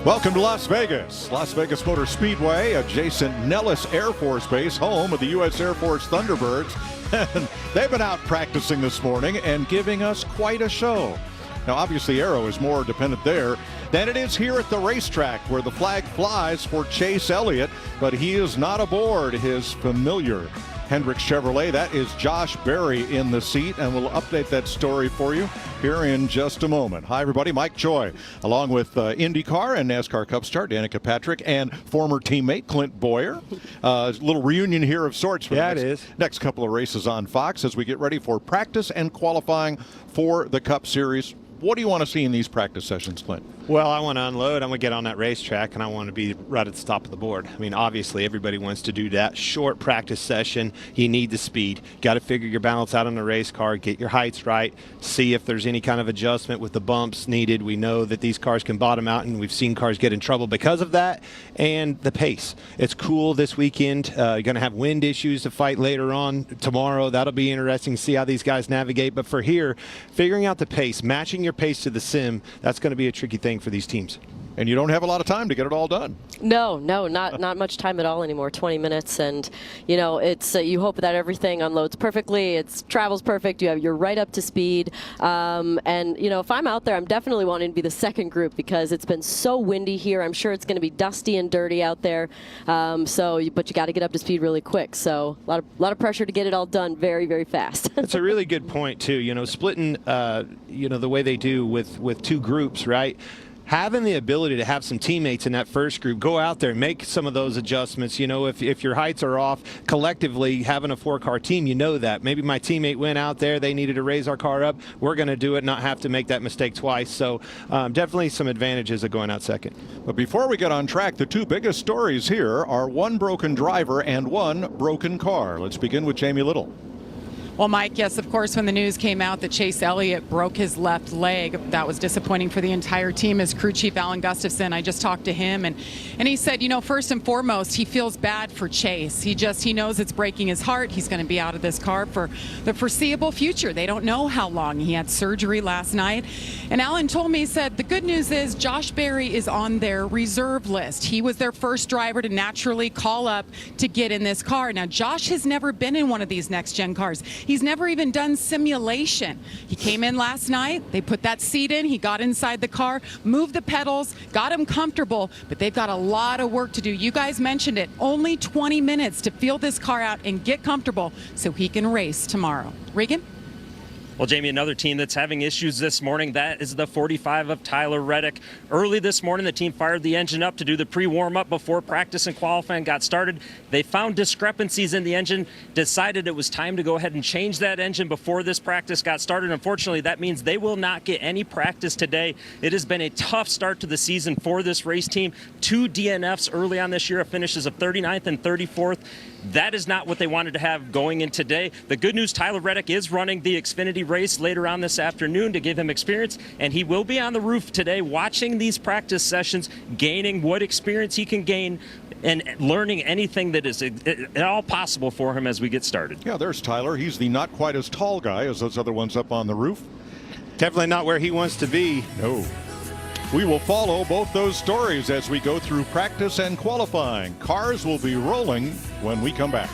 Welcome to Las Vegas. Las Vegas Motor Speedway, adjacent Nellis Air Force Base, home of the U.S. Air Force Thunderbirds. And they've been out practicing this morning and giving us quite a show. Now, obviously, Aero is more dependent there than it is here at the racetrack, where the flag flies for Chase Elliott, but he is not aboard his familiar Hendrick Chevrolet. That is Josh Berry in the seat, and we'll update that story for you here in just a moment. Hi, everybody. Mike Choi, along with IndyCar and NASCAR Cup star Danica Patrick and former teammate Clint Boyer. A little reunion here of sorts for the next couple of races on Fox as we get ready for practice and qualifying for the Cup Series. What do you want to see in these practice sessions, Clint? Well, I want to unload. I'm going to get on that racetrack, and I want to be right at the top of the board. I mean, obviously, everybody wants to do that short practice session. You need the speed. Got to figure your balance out on the race car, get your heights right, see if there's any kind of adjustment with the bumps needed. We know that these cars can bottom out, and we've seen cars get in trouble because of that. And the pace. It's cool this weekend. You're going to have wind issues to fight later on tomorrow. That'll be interesting to see how these guys navigate. But for here, figuring out the pace, matching your pace to the sim, that's going to be a tricky thing for these teams. And you don't have a lot of time to get it all done. No, not much time at all anymore. 20 minutes, and you know, it's you hope that everything unloads perfectly. It travels perfect. You're right up to speed. And you know, if I'm out there, I'm definitely wanting to be the second group because it's been so windy here. I'm sure it's going to be dusty and dirty out there. But you got to get up to speed really quick. So a lot of pressure to get it all done very, very fast. That's a really good point too. You know, splitting, the way they do with two groups, right? Having the ability to have some teammates in that first group, go out there and make some of those adjustments. You know, if your heights are off, collectively having a four-car team, you know that. Maybe my teammate went out there, they needed to raise our car up. We're going to do it, not have to make that mistake twice. So definitely some advantages of going out second. But before we get on track, the two biggest stories here are one broken driver and one broken car. Let's begin with Jamie Little. Well, Mike, yes, of course, when the news came out that Chase Elliott broke his left leg, that was disappointing for the entire team. As crew chief Alan Gustafson, I just talked to him, and he said, you know, first and foremost, he feels bad for Chase. He knows it's breaking his heart. He's going to be out of this car for the foreseeable future. They don't know how long. He had surgery last night. And Alan told me, he said, the good news is Josh Berry is on their reserve list. He was their first driver to naturally call up to get in this car. Now, Josh has never been in one of these next-gen cars. He's never even done simulation. He came in last night. They put that seat in. He got inside the car, moved the pedals, got him comfortable, but they've got a lot of work to do. You guys mentioned it. Only 20 minutes to feel this car out and get comfortable so he can race tomorrow. Regan? Well, Jamie, another team that's having issues this morning, that is the 45 of Tyler Reddick. Early this morning, the team fired the engine up to do the pre-warm-up before practice and qualifying got started. They found discrepancies in the engine, decided it was time to go ahead and change that engine before this practice got started. Unfortunately, that means they will not get any practice today. It has been a tough start to the season for this race team. 2 DNFs early on this year, finishes of 39th and 34th. That is not what they wanted to have going in today. The good news, Tyler Reddick is running the Xfinity race later on this afternoon to give him experience, and he will be on the roof today watching these practice sessions, gaining what experience he can gain and learning anything that is at all possible for him as we get started. Yeah, there's Tyler. He's the not quite as tall guy as those other ones up on the roof. Definitely not where he wants to be. No. We will follow both those stories as we go through practice and qualifying. Cars will be rolling when we come back.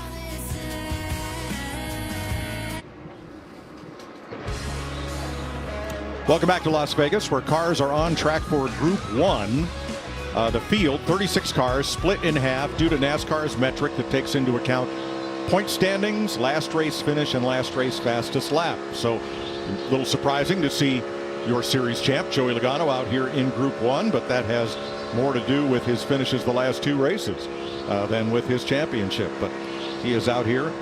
Welcome back to Las Vegas, where cars are on track for Group 1. The field, 36 cars, split in half due to NASCAR's metric that takes into account point standings, last race finish, and last race fastest lap. So a little surprising to see your series champ, Joey Logano, out here in Group 1, but that has more to do with his finishes the last 2 races than with his championship. But he is out here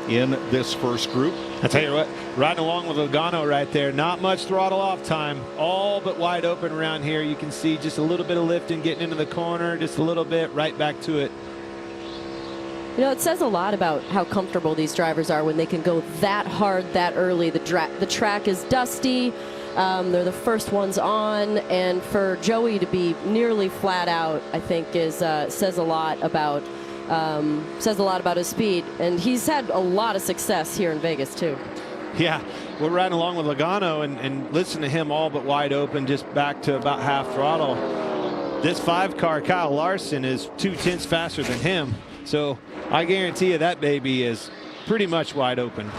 in this first group. I tell you what, riding along with Logano right there, not much throttle off time, all but wide open around here. You can see just a little bit of lifting, getting into the corner, just a little bit, right back to it. You know, it says a lot about how comfortable these drivers are when they can go that hard that early. The track is dusty. They're the first ones on, and for Joey to be nearly flat out, I think, says a lot about his speed. And he's had a lot of success here in Vegas too. Yeah, we're riding along with Logano and listen to him all but wide open, just back to about half throttle. this 5-car, Kyle Larson, is 2/10 faster than him. So I guarantee you that baby is pretty much wide open.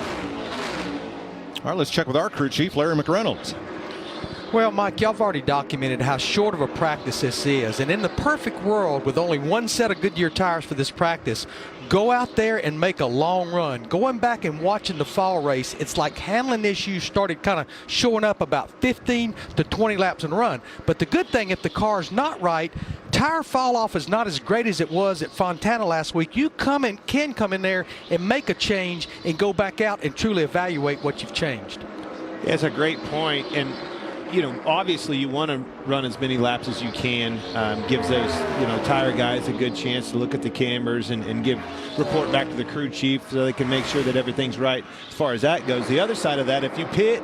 All right, let's check with our crew chief, Larry McReynolds. Well, Mike, y'all have already documented how short of a practice this is. And in the perfect world, with only one set of Goodyear tires for this practice, go out there and make a long run. Going back and watching the fall race, it's like handling issues started kind of showing up about 15 to 20 laps in a run. But the good thing, if the car's not right, tire fall off is not as great as it was at Fontana last week. You can come in there and make a change and go back out and truly evaluate what you've changed. That's a great point. And you know, obviously you want to run as many laps as you can. Gives those, tire guys a good chance to look at the cameras and report back to the crew chief so they can make sure that everything's right as far as that goes. The other side of that, if you pit,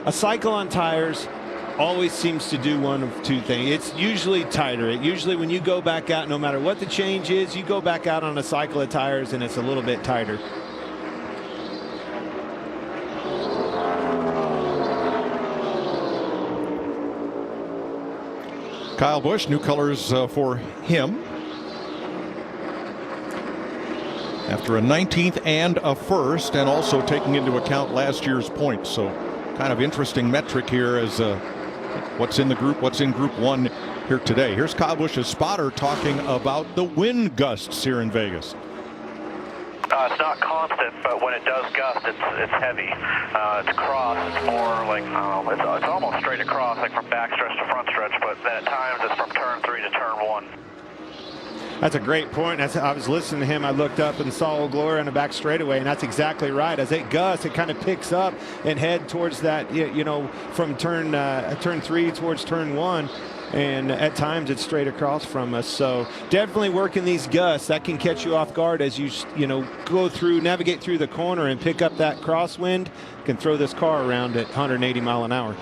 a cycle on tires always seems to do one of two things. It's usually tighter. Usually when you go back out, no matter what the change is, you go back out on a cycle of tires and it's a little bit tighter. Kyle Busch, new colors for him. After a 19th and a first, and also taking into account last year's points. So kind of interesting metric here as what's in Group 1 here today. Here's Kyle Busch's spotter talking about the wind gusts here in Vegas. It's not constant, but when it does gust, it's heavy. It's cross. It's more like it's almost straight across, like from backstretch to front stretch. But then at times it's from turn 3 to turn 1. That's a great point. I was listening to him. I looked up and saw Old Glory on the back straightaway, and that's exactly right. As it gusts, it kind of picks up and head towards that, from turn 3 towards turn 1. And at times it's straight across from us. So definitely working these gusts. That can catch you off guard as you navigate through the corner and pick up that crosswind. Can throw this car around at 180 mile an hour.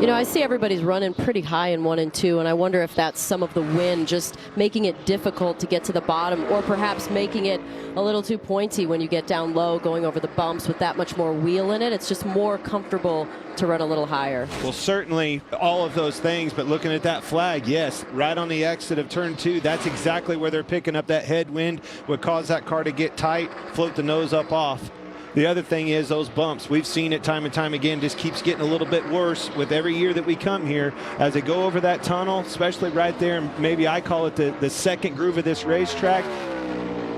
I see everybody's running pretty high in 1 and 2, and I wonder if that's some of the wind just making it difficult to get to the bottom, or perhaps making it a little too pointy when you get down low, going over the bumps with that much more wheel in it. It's just more comfortable to run a little higher. Well, certainly all of those things, but looking at that flag, yes, right on the exit of turn 2, that's exactly where they're picking up that headwind, would cause that car to get tight, float the nose up off. The other thing is those bumps. We've seen it time and time again, just keeps getting a little bit worse with every year that we come here. As they go over that tunnel, especially right there, and maybe I call it the second groove of this racetrack,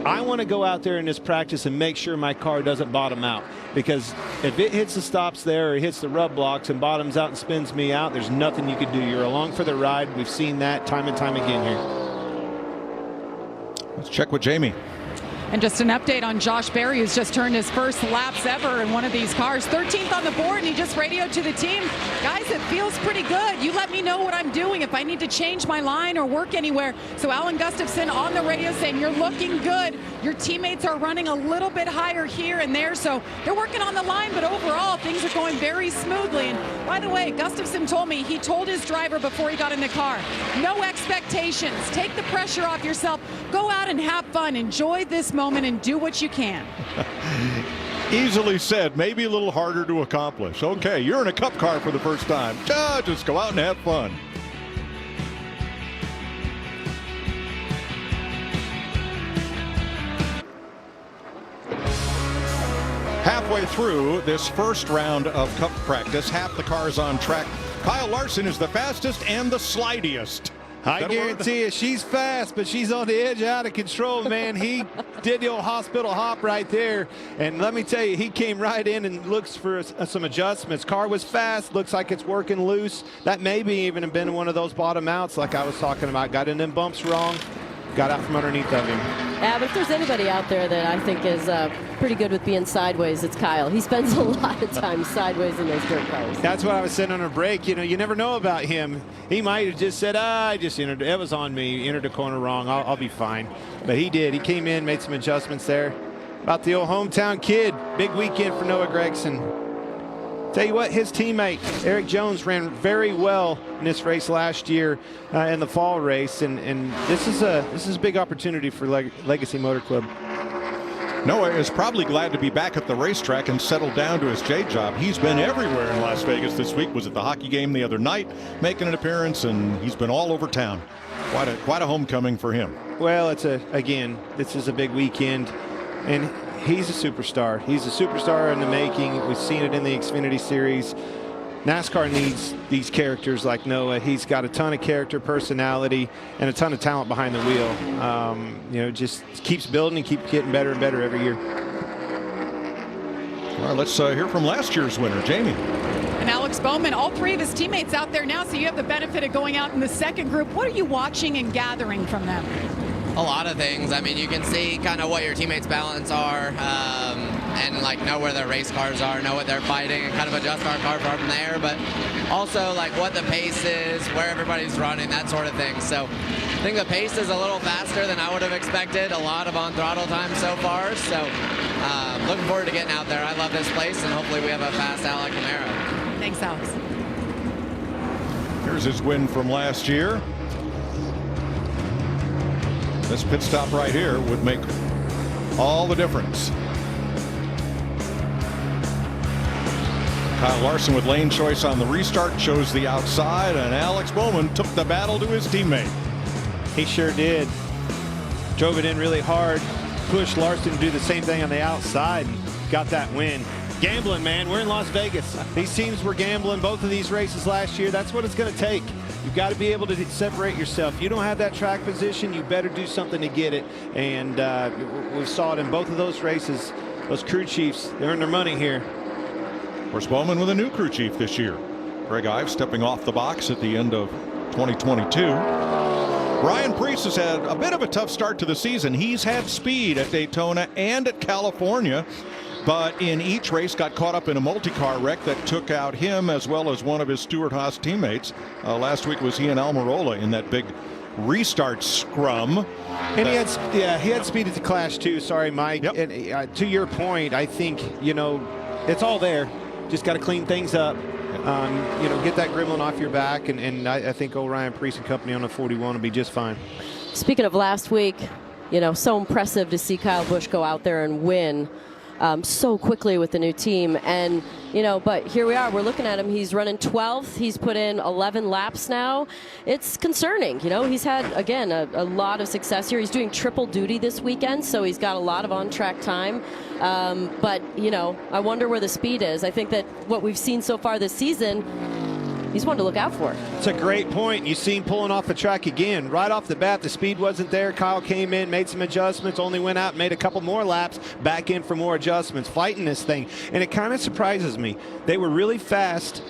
I want to go out there in this practice and make sure my car doesn't bottom out. Because if it hits the stops there or it hits the rub blocks and bottoms out and spins me out, there's nothing you can do. You're along for the ride. We've seen that time and time again here. Let's check with Jamie. And just an update on Josh Berry, who's just turned his first laps ever in one of these cars. 13th on the board, and he just radioed to the team. Guys, it feels pretty good. You let me know what I'm doing, if I need to change my line or work anywhere. So Alan Gustafson on the radio saying, you're looking good. Your teammates are running a little bit higher here and there. So they're working on the line, but overall, things are going very smoothly. And by the way, Gustafson told me, he told his driver before he got in the car, no expectations. Take the pressure off yourself. Go out and have fun. Enjoy this moment and do what you can. Easily said, maybe a little harder to accomplish. Okay, you're in a cup car for the first time. Just go out and have fun. Halfway through this first round of cup practice, half the cars on track. Kyle Larson is the fastest and the slidiest. I guarantee you, she's fast, but she's on the edge, out of control, man. He did the old hospital hop right there. And let me tell you, he came right in and looks for some adjustments. Car was fast, looks like it's working loose. That maybe even have been one of those bottom outs like I was talking about. Got in them bumps wrong, got out from underneath of him. Yeah, but if there's anybody out there that I think is pretty good with being sideways, it's Kyle. He spends a lot of time sideways in those dirt cars. That's what I was saying on a break. You never know about him. He might have just said, I just entered. It was on me. Entered the corner wrong. I'll be fine. But he did. He came in, made some adjustments there. About the old hometown kid. Big weekend for Noah Gragson. Tell you what, his teammate Eric Jones ran very well in this race last year in the fall race, and this is a big opportunity for Legacy Motor Club. Noah is probably glad to be back at the racetrack and settled down to his J job. He's been everywhere in Las Vegas this week. Was at the hockey game the other night, making an appearance, and he's been all over town. Quite a homecoming for him. Well, again, this is a big weekend, and he's a superstar. He's a superstar in the making. We've seen it in the Xfinity Series. NASCAR needs these characters like Noah. He's got a ton of character, personality, and a ton of talent behind the wheel. Just keeps building and keeps getting better and better every year. All right, let's hear from last year's winner, Jamie. And Alex Bowman, all three of his teammates out there now, so you have the benefit of going out in the second group. What are you watching and gathering from them? A lot of things. I mean, you can see kind of what your teammates' balance are, and like know where their race cars are, know what they're fighting, and kind of adjust our car from there. But also like what the pace is, where everybody's running, that sort of thing. So I think the pace is a little faster than I would have expected. A lot of on throttle time so far. So looking forward to getting out there. I love this place, and hopefully we have a fast Alex Camaro. Thanks, Alex. Here's his win from last year. This pit stop right here would make all the difference. Kyle Larson with lane choice on the restart chose the outside, and Alex Bowman took the battle to his teammate. He sure did. Drove it in really hard, pushed Larson to do the same thing on the outside, and got that win. Gambling, man. We're in Las Vegas. These teams were gambling both of these races last year. That's what it's going to take. You've got to be able to separate yourself. You don't have that track position, you better do something to get it. And we saw it in both of those races. Those crew chiefs, they earned their money here. Of course, Bowman with a new crew chief this year. Greg Ives stepping off the box at the end of 2022. Ryan Preece has had a bit of a tough start to the season. He's had speed at Daytona and at California, but in each race got caught up in a multi-car wreck that took out him as well as one of his Stewart-Haas teammates. Last week was he and Almirola in that big restart scrum. And he had speed at the Clash too. Sorry, Mike. Yep. And, to your point, I think, it's all there. Just got to clean things up. Get that gremlin off your back, and I think old Ryan Preece and company on the 41 will be just fine. Speaking of last week, so impressive to see Kyle Busch go out there and win so quickly with the new team. And, but here we are. We're looking at him. He's running 12th. He's put in 11 laps now. It's concerning. He's had, again, a lot of success here. He's doing triple duty this weekend, so he's got a lot of on-track time. But, I wonder where the speed is. I think that what we've seen so far this season, he's one to look out for. It's a great point. You see him pulling off the track again. Right off the bat, the speed wasn't there. Kyle came in, made some adjustments, only went out, made a couple more laps, back in for more adjustments, fighting this thing. And it kind of surprises me. They were really fast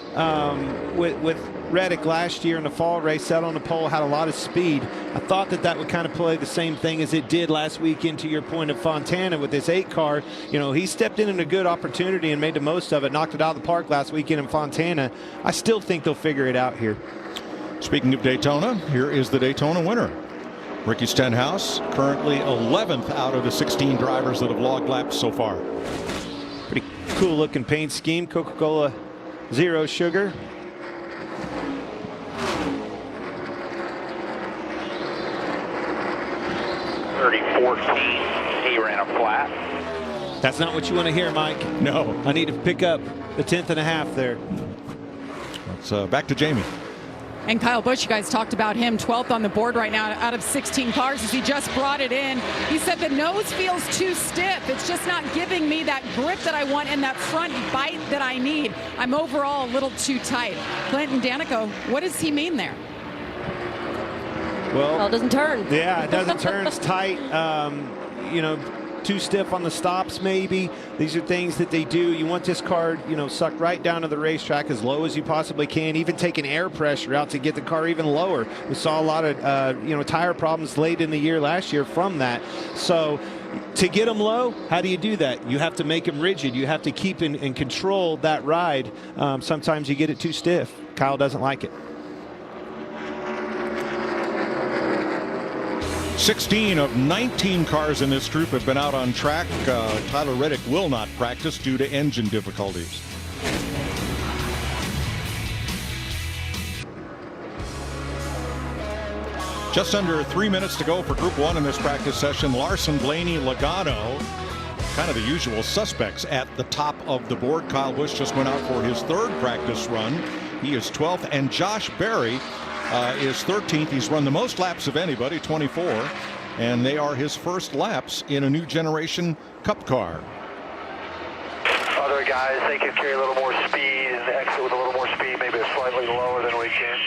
with Reddick last year in the fall race, set on the pole, had a lot of speed. I thought that would kind of play the same thing as it did last weekend, to your point of Fontana with this 8 car. He stepped in a good opportunity and made the most of it, knocked it out of the park last weekend in Fontana. I still think they'll figure it out here. Speaking of Daytona, here is the Daytona winner. Ricky Stenhouse, currently 11th out of the 16 drivers that have logged laps so far. Pretty cool looking paint scheme. Coca-Cola Zero Sugar. 30-14, he ran a flat. That's not what you want to hear, Mike. No. I need to pick up the 10th and a half there. Let's back to Jamie. And Kyle Busch, you guys talked about him, 12th on the board right now out of 16 cars as he just brought it in. He said the nose feels too stiff. It's just not giving me that grip that I want and that front bite that I need. I'm overall a little too tight. Clinton Danico, what does he mean there? Well, it doesn't turn. Yeah, it doesn't turn. It's tight. Too stiff on the stops maybe. These are things that they do. You want this car, sucked right down to the racetrack as low as you possibly can, even taking air pressure out to get the car even lower. We saw a lot of, tire problems late in the year last year from that. So to get them low, how do you do that? You have to make them rigid. You have to keep and control that ride. Sometimes you get it too stiff. Kyle doesn't like it. 16 of 19 cars in this group have been out on track. Tyler Reddick will not practice due to engine difficulties. Just under 3 minutes to go for Group 1 in this practice session. Larson, Blaney, Logano kind of the usual suspects at the top of the board. Kyle Busch just went out for his 3rd practice run. He is 12th, and Josh Berry is 13th. He's run the most laps of anybody, 24, and they are his first laps in a new generation Cup car. Other guys, they can carry a little more speed and exit with a little more speed, maybe slightly lower than we can.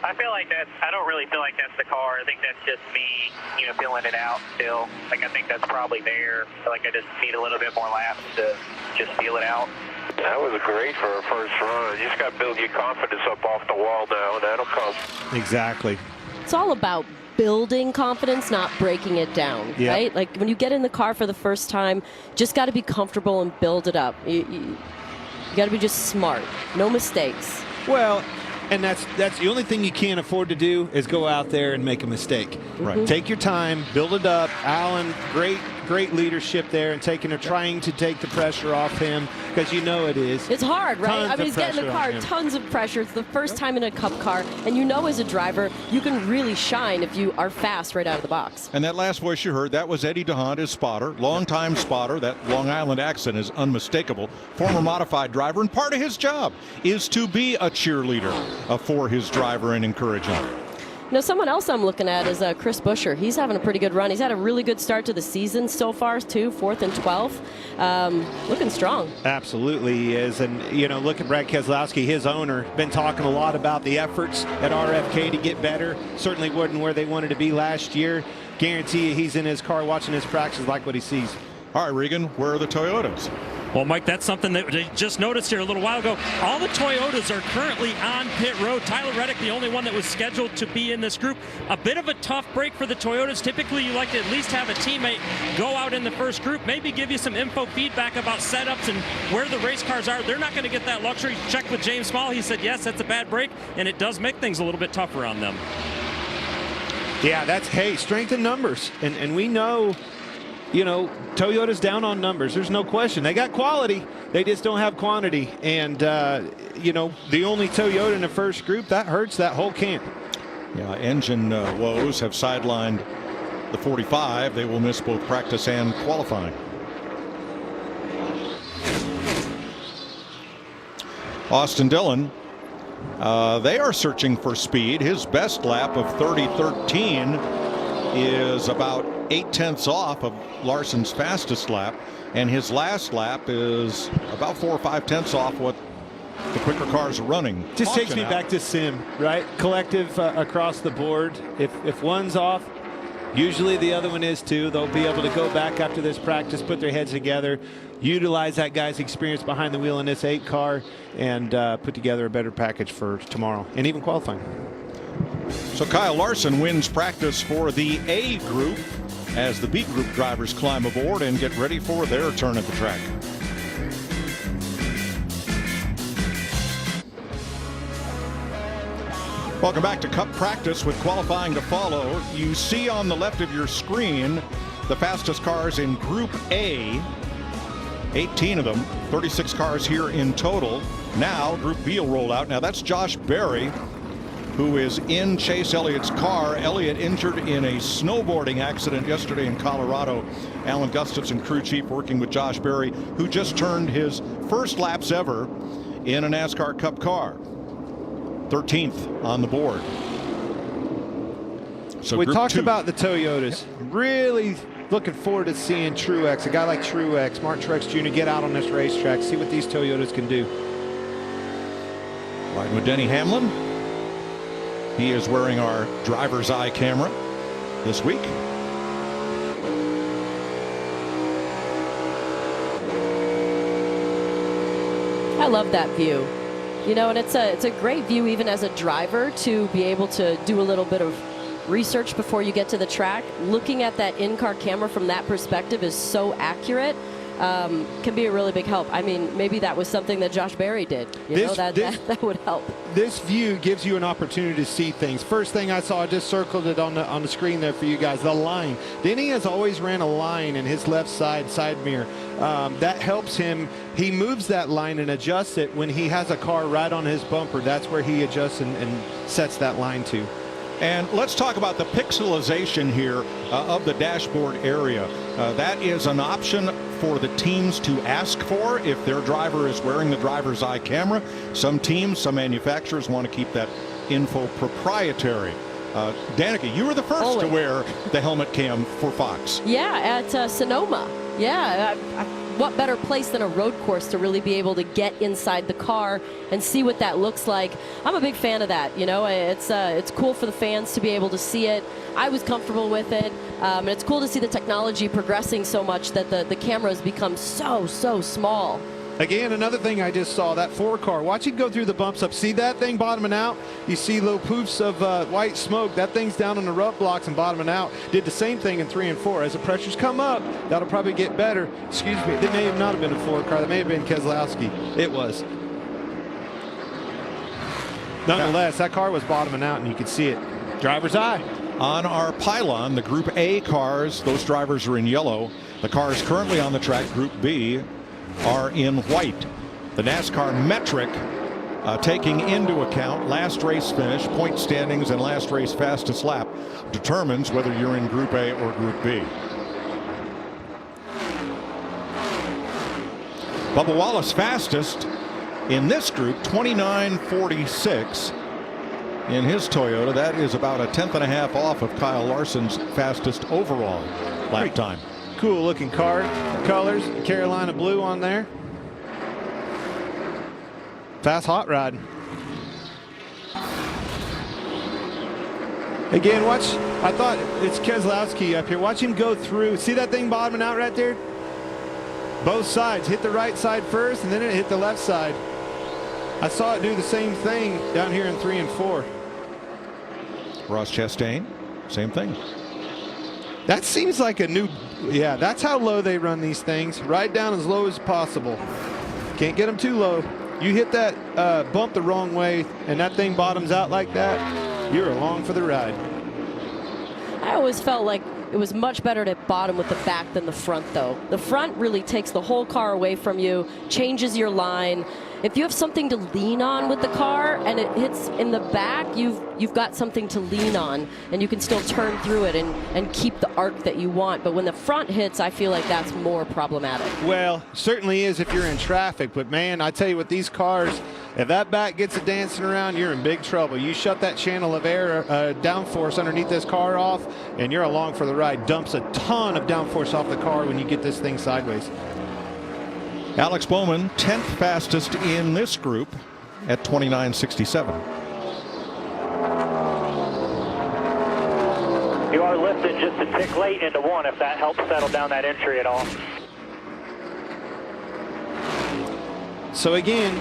I feel like I don't really feel like that's the car. I think that's just me, feeling it out still. Like, I think that's probably there. I feel like I just need a little bit more laps to just feel it out. That was great for a first run. You just got to build your confidence up off the wall now, and that'll come. Exactly. It's all about building confidence, not breaking it down, right? Like when you get in the car for the first time, just got to be comfortable and build it up. You got to be just smart, no mistakes. Well, and that's the only thing you can't afford to do is go out there and make a mistake. Right. Take your time, build it up. Alan, great leadership there, and trying to take the pressure off him, because it is. It's hard, right? Tons I mean, he's getting in the car, of tons of pressure. It's the first time in a Cup car, and as a driver, you can really shine if you are fast right out of the box. And that last voice you heard, that was Eddie DeHaan, his spotter, longtime spotter. That Long Island accent is unmistakable. Former modified driver, and part of his job is to be a cheerleader for his driver and encourage him. Someone else I'm looking at is Chris Buescher. He's having a pretty good run. He's had a really good start to the season so far, too, 4th and 12th. Looking strong. Absolutely he is. And, look at Brad Keselowski, his owner, been talking a lot about the efforts at RFK to get better. Certainly wasn't where they wanted to be last year. Guarantee you he's in his car watching his practice, like what he sees. All right, Regan, where are the Toyotas? Well, Mike, that's something that they just noticed here a little while ago. All the Toyotas are currently on pit road. Tyler Reddick, the only one that was scheduled to be in this group. A bit of a tough break for the Toyotas. Typically, you like to at least have a teammate go out in the first group, maybe give you some info feedback about setups and where the race cars are. They're not going to get that luxury. Check with James Small. He said, yes, that's a bad break, and it does make things a little bit tougher on them. Yeah, that's, strength in numbers. And we know, Toyota's down on numbers. There's no question. They got quality. They just don't have quantity. And, the only Toyota in the first group, that hurts that whole camp. Yeah, engine woes have sidelined the 45. They will miss both practice and qualifying. Austin Dillon, they are searching for speed. His best lap of 30:13 is about 0.8 off of Larson's fastest lap, and his last lap is about 4 or 5 off what the quicker cars are running. Just takes me back to sim, right? Collective across the board. If one's off, usually the other one is too. They'll be able to go back after this practice, put their heads together, utilize that guy's experience behind the wheel in this 8 car, and put together a better package for tomorrow and even qualifying. So Kyle Larson wins practice for the A group as the B group drivers climb aboard and get ready for their turn at the track. Welcome back to Cup practice with qualifying to follow. You see on the left of your screen the fastest cars in Group A. 18 of them, 36 cars here in total. Now Group B will roll out. Now that's Josh Berry, who is in Chase Elliott's car. Elliott injured in a snowboarding accident yesterday in Colorado. Alan Gustafson, crew chief, working with Josh Berry, who just turned his first laps ever in a NASCAR Cup car. 13th on the board. So we Group talked 2. about the Toyotas. Really looking forward to seeing Truex, a guy like Truex, Mark Truex Jr., get out on this racetrack, see what these Toyotas can do. Riding with Denny Hamlin. He is wearing our driver's eye camera this week. I love that view. And it's a great view even as a driver to be able to do a little bit of research before you get to the track. Looking at that in-car camera from that perspective is so accurate. Can be a really big help. I mean, maybe that was something that Josh Berry did. That would help. This view gives you an opportunity to see things. First thing I saw, I just circled it on the screen there for you guys, the line. Denny has always ran a line in his left side mirror. That helps him. He moves that line and adjusts it when he has a car right on his bumper. That's where he adjusts and sets that line to. And let's talk about the pixelization here of the dashboard area. That is an option for the teams to ask for if their driver is wearing the driver's eye camera. Some teams, some manufacturers want to keep that info proprietary. Danica, you were the first to wear the helmet cam for Fox. Yeah, at Sonoma. Yeah, what better place than a road course to really be able to get inside the car and see what that looks like. I'm a big fan of that. You know, it's cool for the fans to be able to see it. I was comfortable with it, and it's cool to see the technology progressing so much that the cameras become so small. Again, another thing I just saw, that 4 car. Watch it go through the bumps up. See that thing bottoming out? You see little poofs of white smoke. That thing's down on the rough blocks and bottoming out. Did the same thing in 3 and 4. As the pressures come up, that'll probably get better. Excuse me, that may have not have been a 4 car. That may have been Keselowski. It was. Nonetheless, that car was bottoming out, and you could see it. Driver's eye. On our pylon, the Group A cars, those drivers are in yellow. The cars currently on the track, Group B, are in white. The NASCAR metric taking into account last race finish, point standings, and last race fastest lap determines whether you're in Group A or Group B. Bubba Wallace fastest in this group, 29.46 in his Toyota. That is about a 10.5 off of Kyle Larson's fastest overall lap time. Cool looking car, colors, Carolina blue on there. Fast hot rod. Again, watch, I thought it's Keselowski up here. Watch him go through. See that thing bottoming out right there? Both sides. Hit the right side first, and then it hit the left side. I saw it do the same thing down here in 3 and 4. Ross Chastain, same thing. That seems like a new, yeah, that's how low they run these things. Right down as low as possible. Can't get them too low. You hit that bump the wrong way and that thing bottoms out like that, you're along for the ride. I always felt like it was much better to bottom with the back than the front, though. The front really takes the whole car away from you, changes your line. If you have something to lean on with the car and it hits in the back, you've got something to lean on, and you can still turn through it and keep the arc that you want. But when the front hits, I feel like that's more problematic. Well, certainly is if you're in traffic, but man, I tell you what, these cars, if that back gets it dancing around, you're in big trouble. You shut that channel of air downforce underneath this car off, and you're along for the ride. Dumps a ton of downforce off the car when you get this thing sideways. Alex Bowman, 10th fastest in this group at 29.67. You are lifted just a tick late into 1 if that helps settle down that entry at all. So again,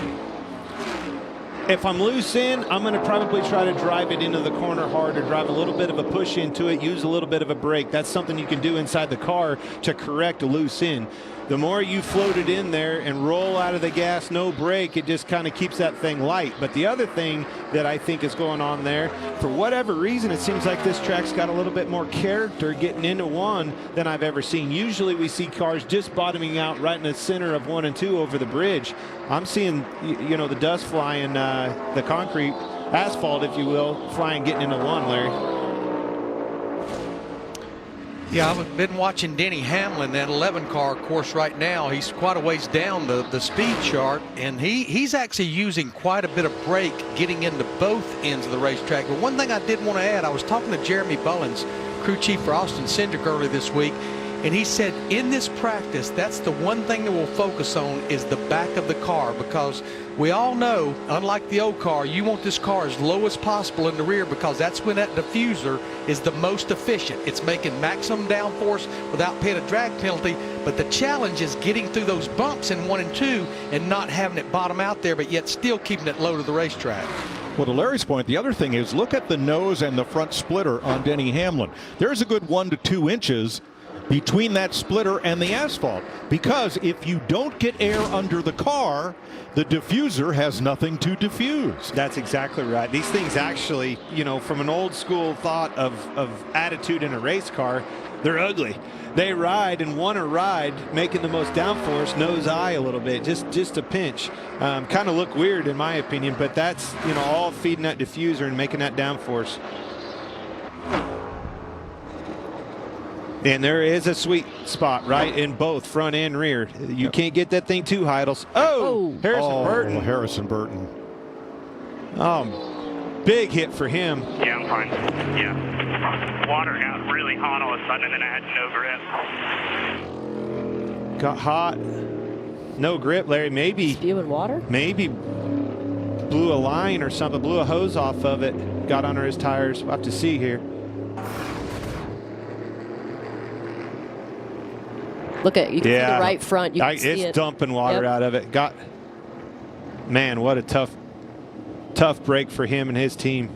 if I'm loose in, I'm going to probably try to drive it into the corner hard or drive a little bit of a push into it, use a little bit of a brake. That's something you can do inside the car to correct a loose in. The more you float it in there and roll out of the gas, no brake, it just kind of keeps that thing light. But the other thing that I think is going on there, for whatever reason, it seems like this track's got a little bit more character getting into 1 than I've ever seen. Usually we see cars just bottoming out right in the center of 1 and 2 over the bridge. I'm seeing, you know, the dust flying, the concrete, asphalt, if you will, flying, getting into 1, Larry. Yeah, I've been watching Denny Hamlin, that 11 car course right now. He's quite a ways down the speed chart, and he's actually using quite a bit of brake getting into both ends of the racetrack. But one thing I did want to add, I was talking to Jeremy Bullins, crew chief for Austin Cindric, earlier this week, and he said in this practice, that's the one thing that we'll focus on is the back of the car, because we all know, unlike the old car, you want this car as low as possible in the rear, because that's when that diffuser is the most efficient. It's making maximum downforce without paying a drag penalty, but the challenge is getting through those bumps in 1 and 2 and not having it bottom out there, but yet still keeping it low to the racetrack. Well, to Larry's point, the other thing is look at the nose and the front splitter on Denny Hamlin. There's a good 1 to 2 inches between that splitter and the asphalt, because if you don't get air under the car, the diffuser has nothing to diffuse. That's exactly right. These things actually, you know, from an old school thought of attitude in a race car, they're ugly. They ride and want to ride, making the most downforce, nose eye a little bit, just a pinch. Kind of look weird in my opinion, but that's, you know, all feeding that diffuser and making that downforce. And there is a sweet spot right in both front and rear. You can't get that thing too high. Harrison Burton. Harrison Burton. Big hit for him. Yeah, I'm fine. Yeah. Water got really hot all of a sudden, and then I had no grip. Got hot. No grip, Larry. Maybe Spewing water? Maybe blew a line or something, blew a hose off of it, got under his tires. We'll have to see here. Look at, you can see the right front. You can see it's it. dumping water out of it. Man, what a tough break for him and his team.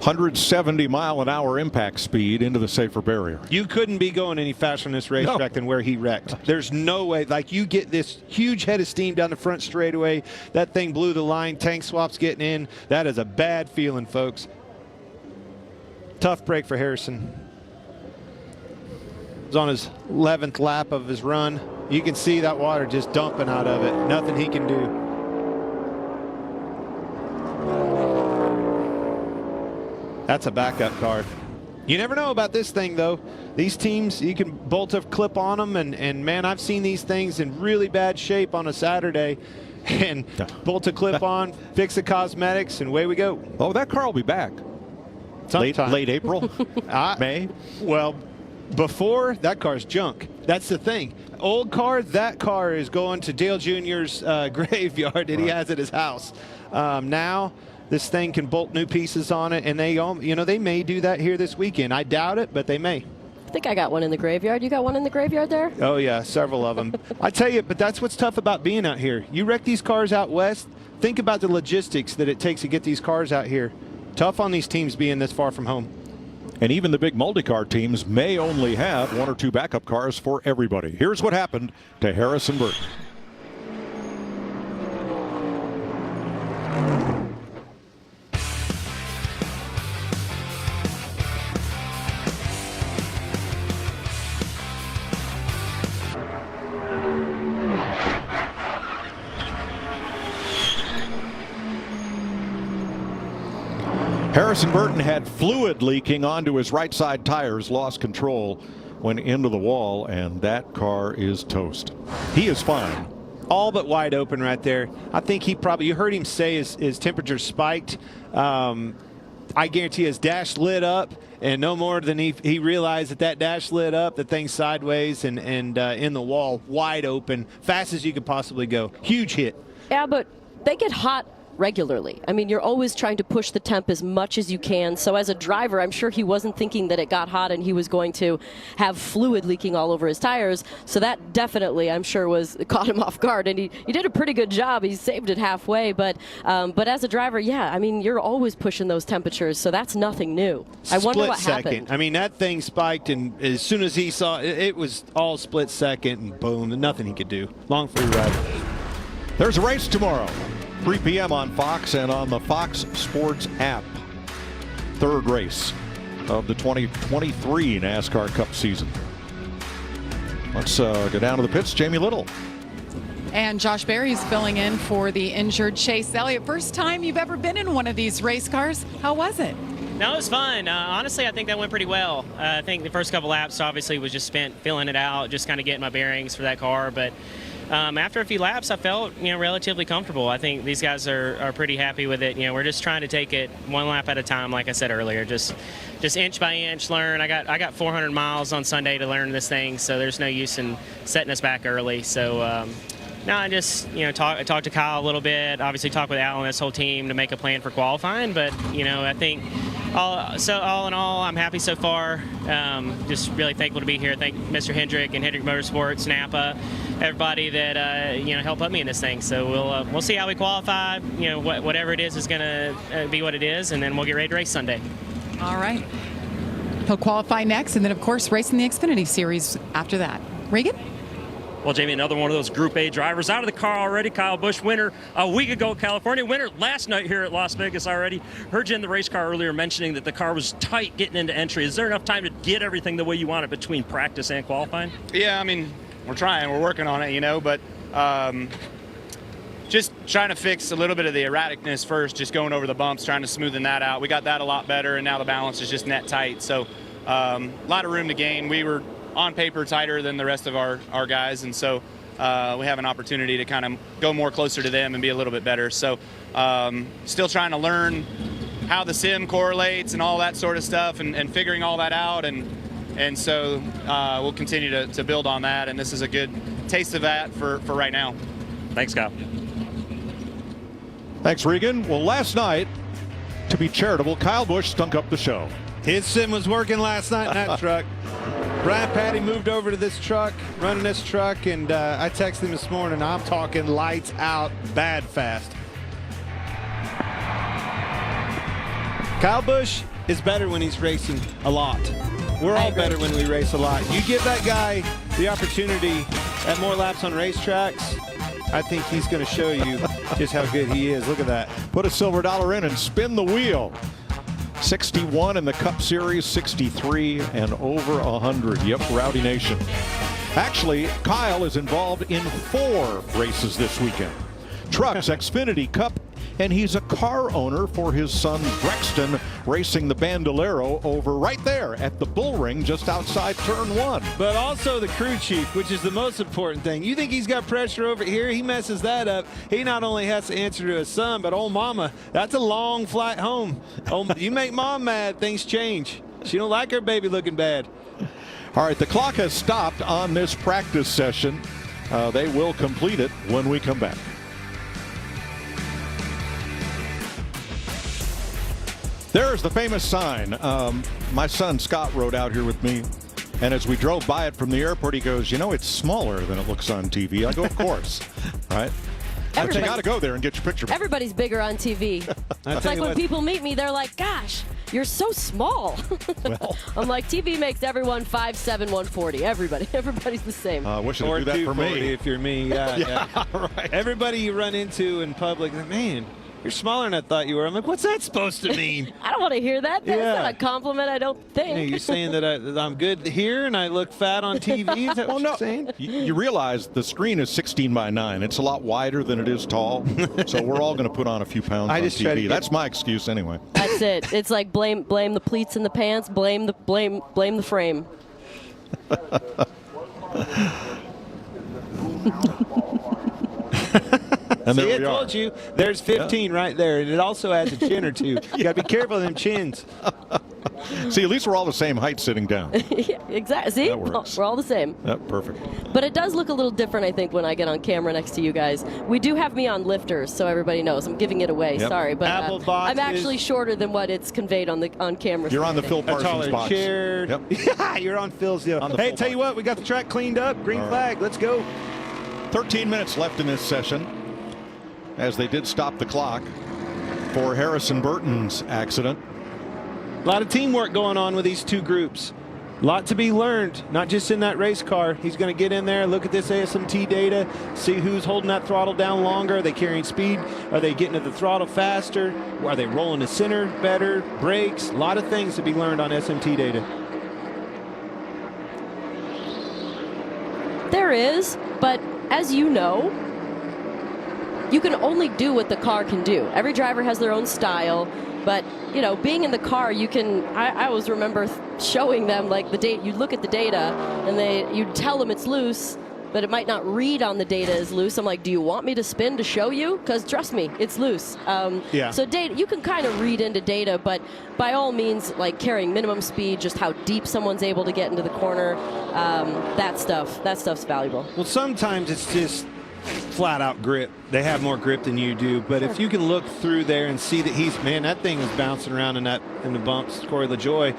170-mile-an-hour impact speed into the safer barrier. You couldn't be going any faster on this racetrack than where he wrecked. There's no way. Like, you get this huge head of steam down the front straightaway. That thing blew the line. Tank swaps getting in. That is a bad feeling, folks. Tough break for Harrison. He was on his 11th lap of his run. You can see that water just dumping out of it. Nothing he can do. That's a backup car. You never know about this thing, though. These teams, you can bolt a clip on them, and man, I've seen these things in really bad shape on a Saturday, and bolt a clip on, fix the cosmetics, and away we go. Oh, that car will be back. Late April, May. Well, before, that car's junk. That's the thing. Old car, that car is going to Dale Jr.'s graveyard that he has at his house. Now, this thing can bolt new pieces on it, and they may do that here this weekend. I doubt it, but they may. I think I got one in the graveyard. You got one in the graveyard there? Oh, yeah, several of them. I tell you, but that's what's tough about being out here. You wreck these cars out west, think about the logistics that it takes to get these cars out here. Tough on these teams being this far from home. And even the big multi-car teams may only have one or two backup cars for everybody. Here's what happened to Harrison Burton. Harrison Burton had fluid leaking onto his right side tires, lost control, went into the wall, and that car is toast. He is fine. All but wide open right there. I think he probably, you heard him say his temperature spiked. I guarantee his dash lit up, and no more than he realized that dash lit up, the thing sideways and in the wall, wide open, fast as you could possibly go. Huge hit. Yeah, but they get hot regularly. I mean, you're always trying to push the temp as much as you can. So as a driver, I'm sure he wasn't thinking that it got hot and he was going to have fluid leaking all over his tires. So that definitely, I'm sure, caught him off guard. And he did a pretty good job. He saved it halfway. But as a driver, yeah, I mean, you're always pushing those temperatures. So that's nothing new. I wonder what happened. I mean, that thing spiked, and as soon as he saw it, it was all split second, and boom, nothing he could do. Long free ride. There's a race tomorrow. 3 p.m. on Fox and on the Fox Sports app. Third race of the 2023 NASCAR Cup season. Let's go down to the pits. Jamie Little. And Josh Berry's filling in for the injured Chase Elliott. First time you've ever been in one of these race cars. How was it? No, it was fun. Honestly, I think that went pretty well. I think the first couple laps obviously was just spent filling it out, just kind of getting my bearings for that car. But after a few laps, I felt relatively comfortable. I think these guys are pretty happy with it. We're just trying to take it one lap at a time, like I said earlier, just inch by inch, learn. I got 400 miles on Sunday to learn this thing, so there's no use in setting us back early. So now I just talk to Kyle a little bit. Obviously, talk with Al and this whole team to make a plan for qualifying. But I think all in all, I'm happy so far. Just really thankful to be here. Thank Mr. Hendrick and Hendrick Motorsports, Napa, everybody that helped put me in this thing. So we'll see how we qualify. Whatever it is going to be what it is, and then we'll get ready to race Sunday. All right. He'll qualify next, and then of course racing the Xfinity Series after that. Regan? Well, Jamie, another one of those Group A drivers out of the car already. Kyle Busch, winner a week ago, California, winner last night here at Las Vegas already. Heard you in the race car earlier mentioning that the car was tight getting into entry. Is there enough time to get everything the way you want it between practice and qualifying? Yeah, I mean, we're trying. We're working on it, but just trying to fix a little bit of the erraticness first, just going over the bumps, trying to smoothen that out. We got that a lot better, and now the balance is just net tight. So a lot of room to gain. We were on paper tighter than the rest of our guys, and so we have an opportunity to kind of go more closer to them and be a little bit better. So still trying to learn how the sim correlates and all that sort of stuff, and figuring all that out, and so we'll continue to build on that, and this is a good taste of that for right now. Thanks, Kyle. Thanks, Regan. Well, last night, to be charitable, Kyle Busch stunk up the show. His sim was working last night in that truck. Brian Patty moved over to this truck, running this truck, and I texted him this morning. I'm talking lights out, bad fast. Kyle Busch is better when he's racing a lot. We're all better when we race a lot. You give that guy the opportunity at more laps on racetracks, I think he's going to show you just how good he is. Look at that. Put a silver dollar in and spin the wheel. 61 in the Cup Series, 63 and over 100. Yep, Rowdy Nation. Actually, Kyle is involved in 4 races this weekend. Trucks, Xfinity, Cup, and he's a car owner for his son Brexton, racing the Bandolero over right there at the Bull Ring just outside Turn 1. But also the crew chief, which is the most important thing. You think he's got pressure over here? He messes that up. He not only has to answer to his son, but old mama. That's a long flight home. You make mom mad, things change. She don't like her baby looking bad. All right, the clock has stopped on this practice session. They will complete it when we come back. There's the famous sign. My son Scott rode out here with me, and as we drove by it from the airport, he goes, "You know, it's smaller than it looks on TV." I go, "Of course." Right? But you got to go there and get your picture. Everybody's bigger on TV. It's like when people meet me, they're like, "Gosh, you're so small." Well. I'm like, TV makes everyone 5'7", 140. Everybody's the same. I wish it Or would do that for 240 me. if you're me. Yeah. Right. Everybody you run into in public, man, you're smaller than I thought you were. I'm like, what's that supposed to mean? I don't want to hear that. That's Yeah. not a compliment, I don't think. You're saying that I'm good here and I look fat on TV? Is that what you're saying? You realize the screen is 16:9. It's a lot wider than it is tall, so we're all going to put on a few pounds on TV. That's my excuse anyway. That's it. It's like blame the pleats in the pants, blame the frame. And See, there I we are. told you, there's 15 right there, and it also adds a chin or two. You got to be careful of them chins. See, at least we're all the same height sitting down. Yeah, exactly. See, That works. we're all the same. Yep, perfect. But it does look a little different, I think, when I get on camera next to you guys. We do have me on lifters, so everybody knows. I'm giving it away. Yep. Sorry, but Apple box I'm actually shorter than what it's conveyed on camera. You're on the Phil A Parsons taller box. chair. Yep. Yeah, you're on Phil's deal. On the Hey, full tell you box. what, we got the track cleaned up. Green All flag. Let's go. 13 minutes left in this session, as they did stop the clock for Harrison Burton's accident. A lot of teamwork going on with these two groups. A lot to be learned, not just in that race car. He's going to get in there, look at this ASMT data, see who's holding that throttle down longer. Are they carrying speed? Are they getting to the throttle faster? Are they rolling the center better? Brakes? A lot of things to be learned on SMT data. There is, but as you know, you can only do what the car can do. Every driver has their own style, but you know, being in the car, you can. I always remember showing them like the data. You look at the data, and you tell them it's loose, but it might not read on the data as loose. I'm like, do you want me to spin to show you? Because trust me, it's loose. Yeah. So data, you can kind of read into data, but by all means, like carrying minimum speed, just how deep someone's able to get into the corner, that stuff's valuable. Well, sometimes it's just flat out grip. They have more grip than you do, but if you can look through there and see that that thing was bouncing around in the bumps, Corey LaJoy.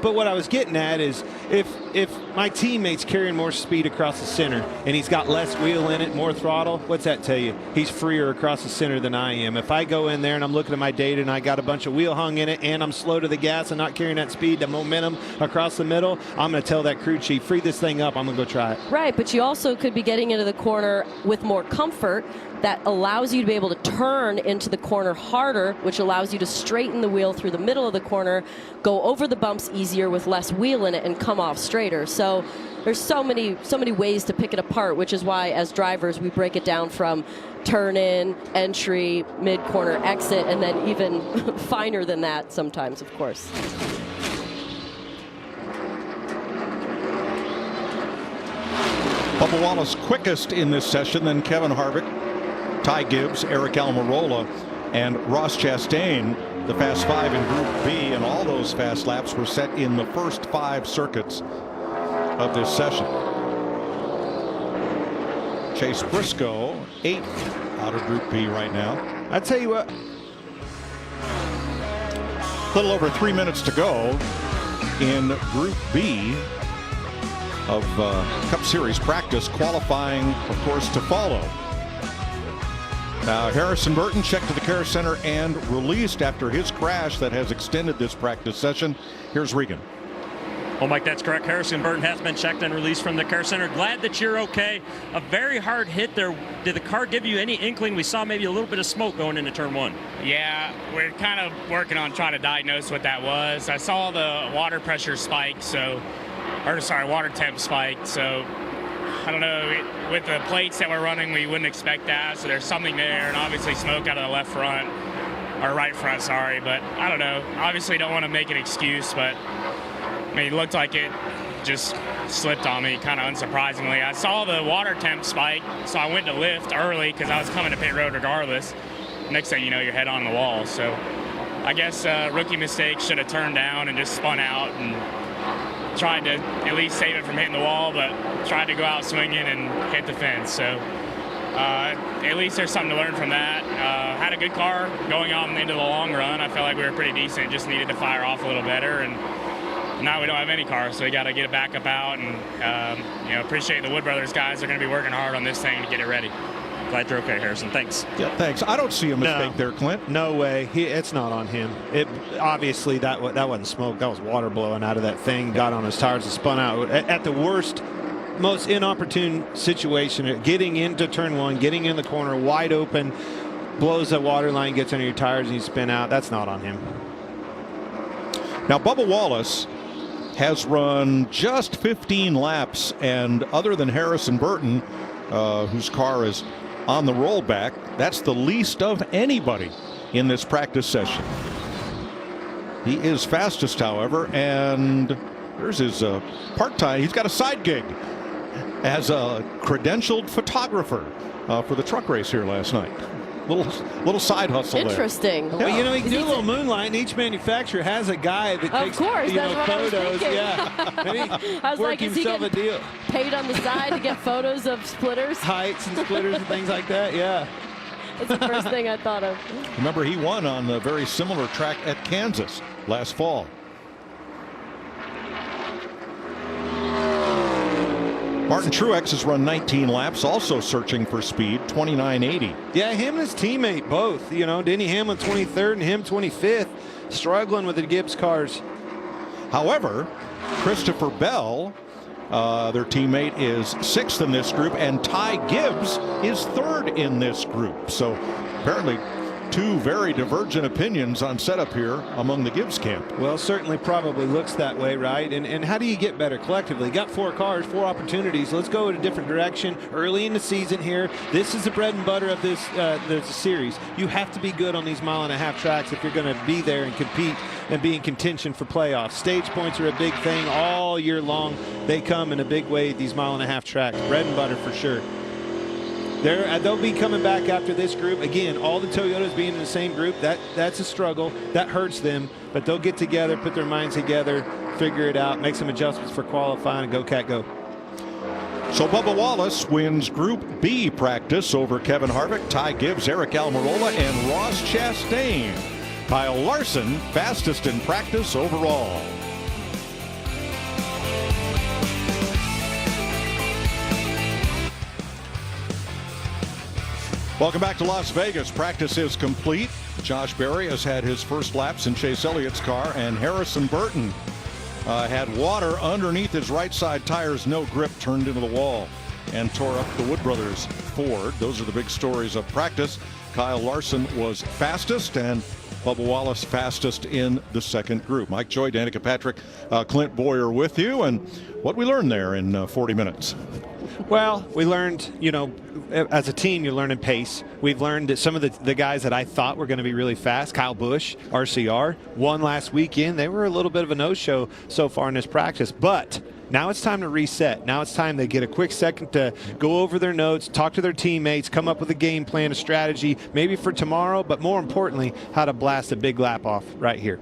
But what I was getting at is if my teammate's carrying more speed across the center and he's got less wheel in it, more throttle, what's that tell you? He's freer across the center than I am. If I go in there and I'm looking at my data and I got a bunch of wheel hung in it and I'm slow to the gas and not carrying that speed, the momentum across the middle, I'm going to tell that crew chief, free this thing up, I'm going to go try it. Right, but you also could be getting into the corner with more comfort that allows you to be able to turn into the corner harder, which allows you to straighten the wheel through the middle of the corner, go over the bumps easier with less wheel in it, and come off straighter. So there's so many ways to pick it apart, which is why as drivers we break it down from turn in, entry, mid-corner exit, and then even finer than that sometimes, of course. Bubba Wallace quickest in this session, then Kevin Harvick, Ty Gibbs, Eric Almirola, and Ross Chastain. The fast 5 in Group B, and all those fast laps were set in the first 5 circuits of this session. Chase Briscoe, 8th out of Group B right now. I tell you what, a little over 3 minutes to go in Group B of Cup Series practice, qualifying, of course, to follow. Now, Harrison Burton checked to the care center and released after his crash that has extended this practice session. Here's Regan. Well, Mike, that's correct. Harrison Burton has been checked and released from the care center. Glad that you're okay. A very hard hit there. Did the car give you any inkling? We saw maybe a little bit of smoke going into turn 1. Yeah, we're kind of working on trying to diagnose what that was. I saw the water pressure spike, water temp spike. So I don't know, with the plates that we're running, we wouldn't expect that. So there's something there, and obviously smoke out of the left front, or right front, sorry. But I don't know. Obviously don't want to make an excuse, but I mean, it looked like it just slipped on me, kind of unsurprisingly. I saw the water temp spike, so I went to lift early because I was coming to pit road regardless. Next thing you know, you're head on the wall. So I guess rookie mistake, should have turned down and just spun out and tried to at least save it from hitting the wall, but tried to go out swinging and hit the fence. So at least there's something to learn from that. Had a good car going on into the long run. I felt like we were pretty decent, just needed to fire off a little better. And now we don't have any cars, so we got to get it back up out. And appreciate the Wood Brothers guys. They're going to be working hard on this thing to get it ready. Glad you're okay, Harrison. Thanks. Yeah, thanks. I don't see a mistake there, Clint. No way. It's not on him. Obviously that wasn't smoke. That was water blowing out of that thing. Got on his tires and spun out at the worst, most inopportune situation. Getting into turn 1, getting in the corner, wide open, blows that water line, gets under your tires, and you spin out. That's not on him. Now, Bubba Wallace has run just 15 laps, and other than Harrison Burton, whose car is on the rollback, that's the least of anybody in this practice session. He is fastest, however, and there's his part-time. He's got a side gig as a credentialed photographer for the truck race here last night. Little side hustle Interesting. there. Well, you can do a little moonlight, and each manufacturer has a guy that takes photos. Yeah, maybe I was work like, is he himself a deal. Paid on the side to get photos of splitters? Heights and splitters and things like that, yeah. That's the first thing I thought of. Remember, he won on a very similar track at Kansas last fall. Martin Truex has run 19 laps, also searching for speed, 29.80. Yeah, him and his teammate both. Denny Hamlin 23rd and him 25th, struggling with the Gibbs cars. However, Christopher Bell, their teammate, is 6th in this group, and Ty Gibbs is 3rd in this group. So apparently 2 very divergent opinions on setup here among the Gibbs camp. Well, certainly probably looks that way, right? And how do you get better collectively? Got 4 cars, 4 opportunities. Let's go in a different direction early in the season here. This is the bread and butter of this series. You have to be good on these mile-and-a-half tracks if you're going to be there and compete and be in contention for playoffs. Stage points are a big thing all year long. They come in a big way, these mile-and-a-half tracks. Bread and butter for sure. They'll be coming back after this group. Again, all the Toyotas being in the same group, that's a struggle. That hurts them. But they'll get together, put their minds together, figure it out, make some adjustments for qualifying, and go, Cat, go. So Bubba Wallace wins Group B practice over Kevin Harvick, Ty Gibbs, Eric Almirola, and Ross Chastain. Kyle Larson, fastest in practice overall. Welcome back to Las Vegas. Practice is complete. Josh Berry has had his first laps in Chase Elliott's car, and Harrison Burton had water underneath his right side tires, no grip, turned into the wall and tore up the Wood Brothers Ford. Those are the big stories of practice. Kyle Larson was fastest, and Bubba Wallace fastest in the second group. Mike Joy, Danica Patrick, Clint Boyer with you, and what we learned there in 40 minutes. Well, we learned, as a team, you're learning pace. We've learned that some of the guys that I thought were going to be really fast, Kyle Busch, RCR, won last weekend. They were a little bit of a no-show so far in this practice, but Now it's time to reset. Now it's time to get a quick second to go over their notes, talk to their teammates, come up with a game plan, a strategy, maybe for tomorrow, but more importantly, how to blast a big lap off right here.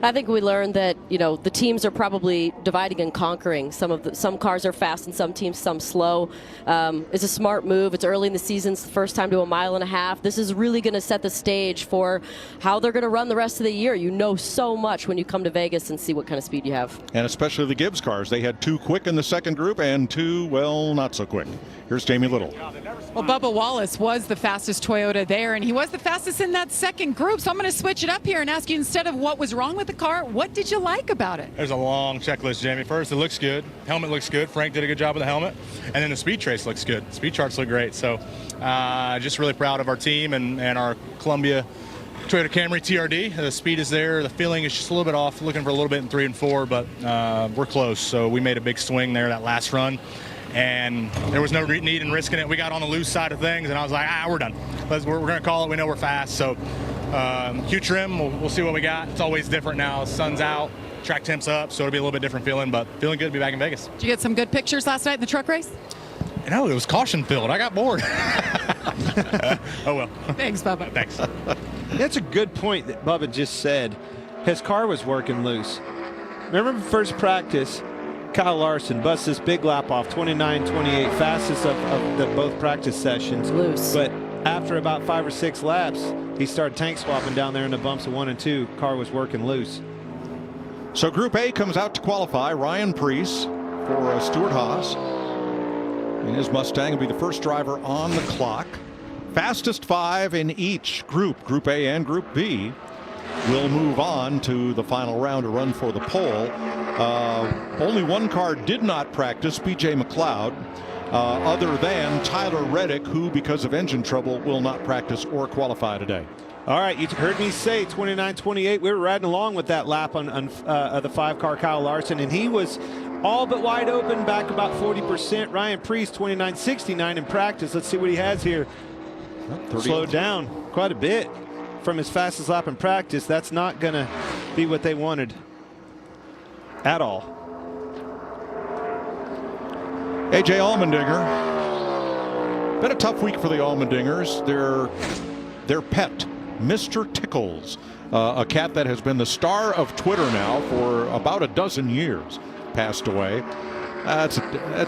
I think we learned that, the teams are probably dividing and conquering. Some cars are fast and some teams, some slow. It's a smart move. It's early in the season. It's the first time to a mile and a half. This is really going to set the stage for how they're going to run the rest of the year. You know so much when you come to Vegas and see what kind of speed you have. And especially the Gibbs cars. They had 2 quick in the second group and 2, well, not so quick. Here's Jamie Little. Well, Bubba Wallace was the fastest Toyota there, and he was the fastest in that second group. So I'm going to switch it up here and ask you, instead of what was wrong with the car, what did you like about it? There's a long checklist, Jamie. First, it looks good. Helmet looks good. Frank did a good job with the helmet. And then the speed trace looks good. Speed charts look great. So just really proud of our team and our Columbia Toyota Camry TRD. The speed is there. The feeling is just a little bit off. Looking for a little bit in 3 and 4, but we're close. So we made a big swing there that last run. And there was no need in risking it. We got on the loose side of things, and I was like, we're done. We're going to call it. We know we're fast. So Q trim, we'll see what we got. It's always different now. Sun's out, track temp's up, so it'll be a little bit different feeling, but feeling good to be back in Vegas. Did you get some good pictures last night in the truck race? No, it was caution filled. I got bored. Oh, well. Thanks, Bubba. Thanks. That's a good point that Bubba just said. His car was working loose. Remember first practice, Kyle Larson busts this big lap off, 29-28, fastest of the both practice sessions. Loose. But after about 5 or 6 laps, he started tank swapping down there in the bumps of 1 and 2. Car was working loose. So Group A comes out to qualify. Ryan Preece for Stuart Haas. In his Mustang will be the first driver on the clock. Fastest 5 in each group, Group A and Group B, will move on to the final round to run for the pole. Only one car did not practice, B.J. McLeod, other than Tyler Reddick, who, because of engine trouble, will not practice or qualify today. All right, you heard me say 29-28. We were riding along with that lap on the 5-car Kyle Larson, and he was all but wide open, back about 40%. Ryan Preece, 29-69 in practice. Let's see what he has here. Slowed down quite a bit from his fastest lap in practice. That's not going to be what they wanted at all. A.J. Allmendinger. Been a tough week for the Allmendingers. Their pet, Mr. Tickles, a cat that has been the star of Twitter now for about a dozen years, passed away. That's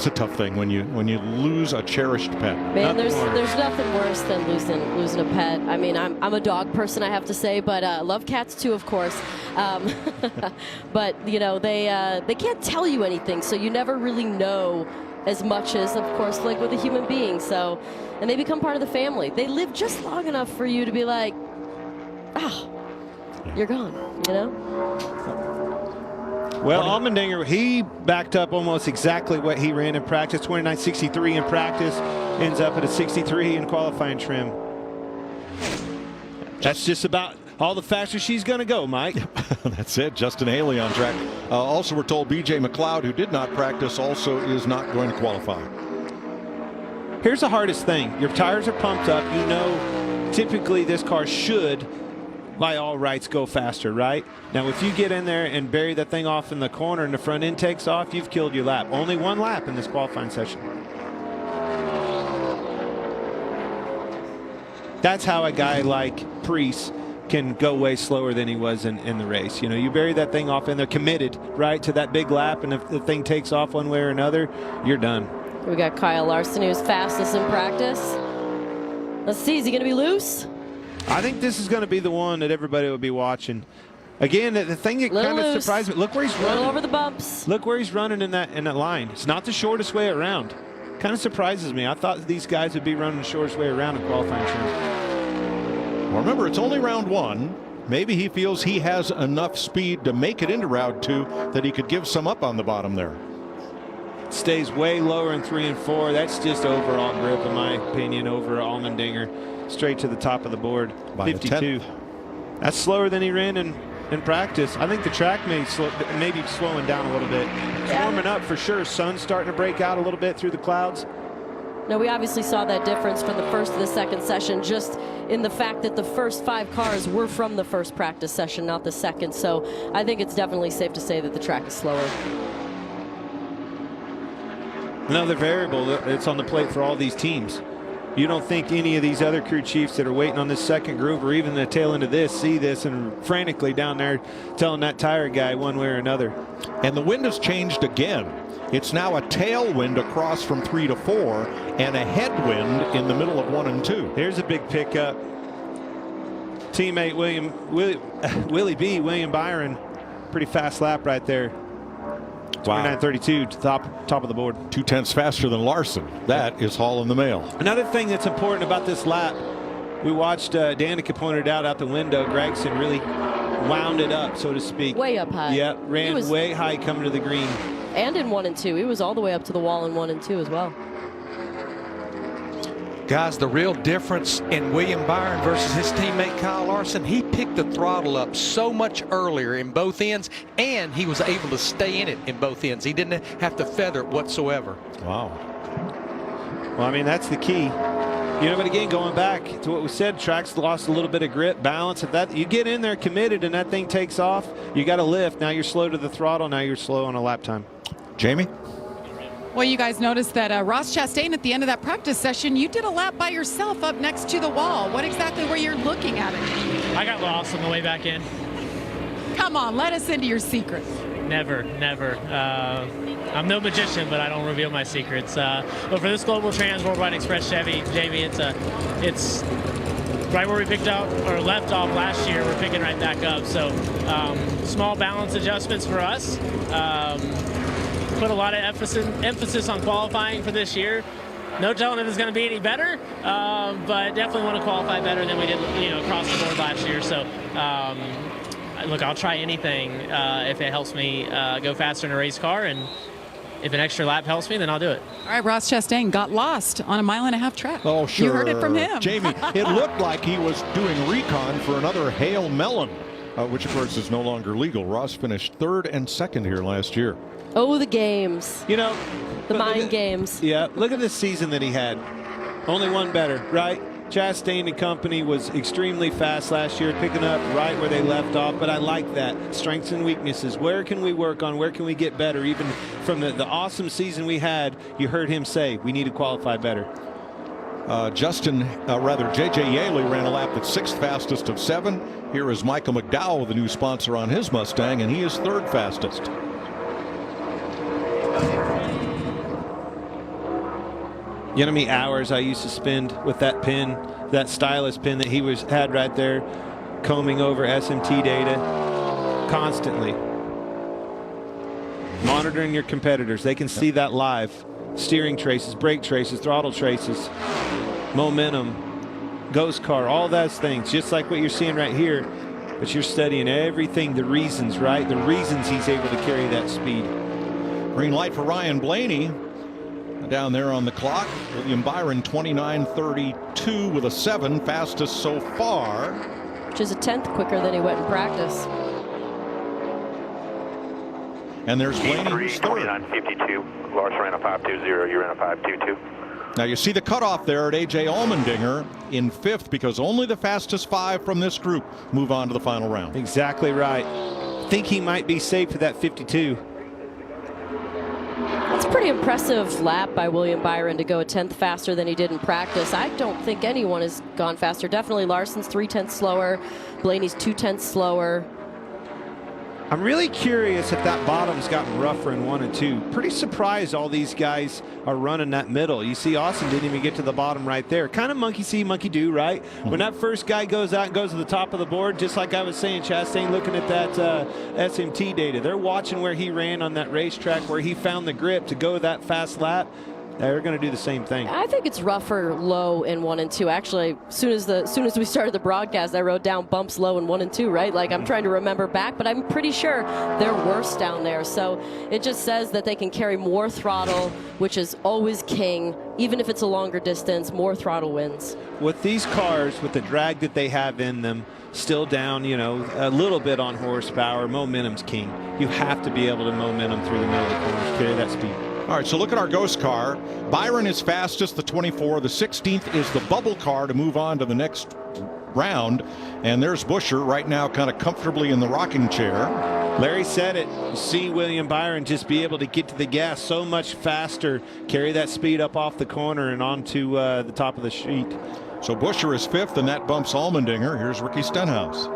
a tough thing when you lose a cherished pet. Man, there's nothing worse than losing a pet. I mean, I'm a dog person, I have to say, but love cats too, of course. But they can't tell you anything, so you never really know as much as, of course, like with a human being. So, and they become part of the family. They live just long enough for you to be like, you're gone. Well, Allmendinger, he backed up almost exactly what he ran in practice. 29.63 in practice, ends up at a 63 in qualifying trim. That's just about all the faster she's going to go, Mike. That's it. Justin Haley on track. Also, we're told B.J. McLeod, who did not practice, also is not going to qualify. Here's the hardest thing. Your tires are pumped up. You know, typically this car should, by all rights, go faster, right? Now, if you get in there and bury that thing off in the corner and the front end takes off, you've killed your lap. Only one lap in this qualifying session. That's how a guy like Preece can go way slower than he was in the race. You bury that thing off in there, committed, right, to that big lap, and if the thing takes off one way or another, you're done. We got Kyle Larson, who's fastest in practice. Let's see, is he going to be loose? I think this is going to be the one that everybody will be watching. Again, the thing that kind of surprised me, look where he's running. Over the bumps. Look where he's running in that line. It's not the shortest way around. Kind of surprises me. I thought these guys would be running the shortest way around in qualifying trim. Well, remember, it's only round 1. Maybe he feels he has enough speed to make it into round 2 that he could give some up on the bottom there. Stays way lower in 3 and 4. That's just overall grip, in my opinion, over Allmendinger. Straight to the top of the board, by 52. That's slower than he ran in practice. I think the track may be slowing down a little bit. It's warming up for sure. Sun's starting to break out a little bit through the clouds. No, we obviously saw that difference from the first to the second session, just in the fact that the first 5 cars were from the first practice session, not the second. So I think it's definitely safe to say that the track is slower. Another variable that's on the plate for all these teams. You don't think any of these other crew chiefs that are waiting on this second group or even the tail end of this see this and frantically down there telling that tire guy one way or another. And the wind has changed again. It's now a tailwind across from 3 to 4 and a headwind in the middle of 1 and 2. Here's a big pickup. Teammate Willie Byron, pretty fast lap right there. Wow. 29.32 to top of the board. 0.2 faster than Larson. That is hauling the mail. Another thing that's important about this lap, we watched Danica pointed out the window. Gregson really wound it up, so to speak. Way up high. Yeah, ran way high coming to the green. And in 1 and 2. He was all the way up to the wall in 1 and 2 as well. Guys, the real difference in William Byron versus his teammate Kyle Larson, he picked the throttle up so much earlier in both ends, and he was able to stay in it in both ends. He didn't have to feather it whatsoever. Wow. Well, I mean, that's the key. You know, but again, going back to what we said, track's lost a little bit of grip, balance. If that you get in there committed and that thing takes off, you got to lift. Now you're slow to the throttle. Now you're slow on a lap time. Jamie? Well, you guys noticed that Ross Chastain at the end of that practice session, you did a lap by yourself up next to the wall. What exactly were you looking at it? I got lost on the way back in. Come on, let us into your secrets. Never. I'm no magician, but I don't reveal my secrets. But for this Global Trans Worldwide Express Chevy, Jamie, it's right where we picked up or left off last year. We're picking right back up. So small balance adjustments for us. Put a lot of emphasis on qualifying for this year. No telling if it's going to be any better, but definitely want to qualify better than we did, across the board last year. So, look, I'll try anything if it helps me go faster in a race car, and if an extra lap helps me, then I'll do it. All right, Ross Chastain got lost on a 1.5 mile track. Oh, sure. You heard it from him. Jamie, it looked like he was doing recon for another Hail Melon, which, of course, is no longer legal. Ross finished 3rd and 2nd here last year. Oh, the games. You know, the mind games. Yeah, look at the season that he had. Only one better, right? Chastain and company was extremely fast last year, picking up right where they left off, but I like that. Strengths and weaknesses. Where can we work on? Where can we get better? Even from the awesome season we had, you heard him say, we need to qualify better. J.J. Yaley ran a lap that's 6th fastest of 7. Here is Michael McDowell, the new sponsor on his Mustang, and he is 3rd fastest. You know how many hours I used to spend with that pin, that stylus pin that he had right there, combing over SMT data constantly. Monitoring your competitors. They can see that live. Steering traces, brake traces, throttle traces, momentum, ghost car, all those things, just like what you're seeing right here. But you're studying everything, the reasons, right? The reasons he's able to carry that speed. Green light for Ryan Blaney. Down there on the clock, William Byron 29.32 with a 7, fastest so far. Which is a 10th quicker than he went in practice. And there's Blaney, who's 3rd. 29.52. Lars ran a 5.20. You ran a 5.22. Now you see the cutoff there at A.J. Allmendinger in 5th, because only the fastest 5 from this group move on to the final round. Exactly right. Think he might be safe for that 52. That's a pretty impressive lap by William Byron to go a 10th faster than he did in practice. I don't think anyone has gone faster. Definitely Larson's 3/10 slower. Blaney's 2/10 slower. I'm really curious if that bottom's gotten rougher in 1 and 2. Pretty surprised all these guys are running that middle. You see Austin didn't even get to the bottom right there. Kind of monkey see, monkey do, right? When that first guy goes out and goes to the top of the board, just like I was saying, Chastain looking at that SMT data. They're watching where he ran on that racetrack, where he found the grip to go that fast lap. They're going to do the same thing. I think it's rougher low in 1 and 2. Actually, as soon as we started the broadcast, I wrote down bumps low in 1 and 2, right? Like, I'm trying to remember back, but I'm pretty sure they're worse down there. So it just says that they can carry more throttle, which is always king. Even if it's a longer distance, more throttle wins. With these cars, with the drag that they have in them, still down, a little bit on horsepower, momentum's king. You have to be able to momentum through the middle of the corners, carry that speed. All right, so look at our ghost car. Byron is fastest, the 24. The 16th is the bubble car to move on to the next round. And there's Buescher right now kind of comfortably in the rocking chair. Larry said it. You see William Byron just be able to get to the gas so much faster, carry that speed up off the corner and onto the top of the sheet. So Buescher is 5th, and that bumps Allmendinger. Here's Ricky Stenhouse.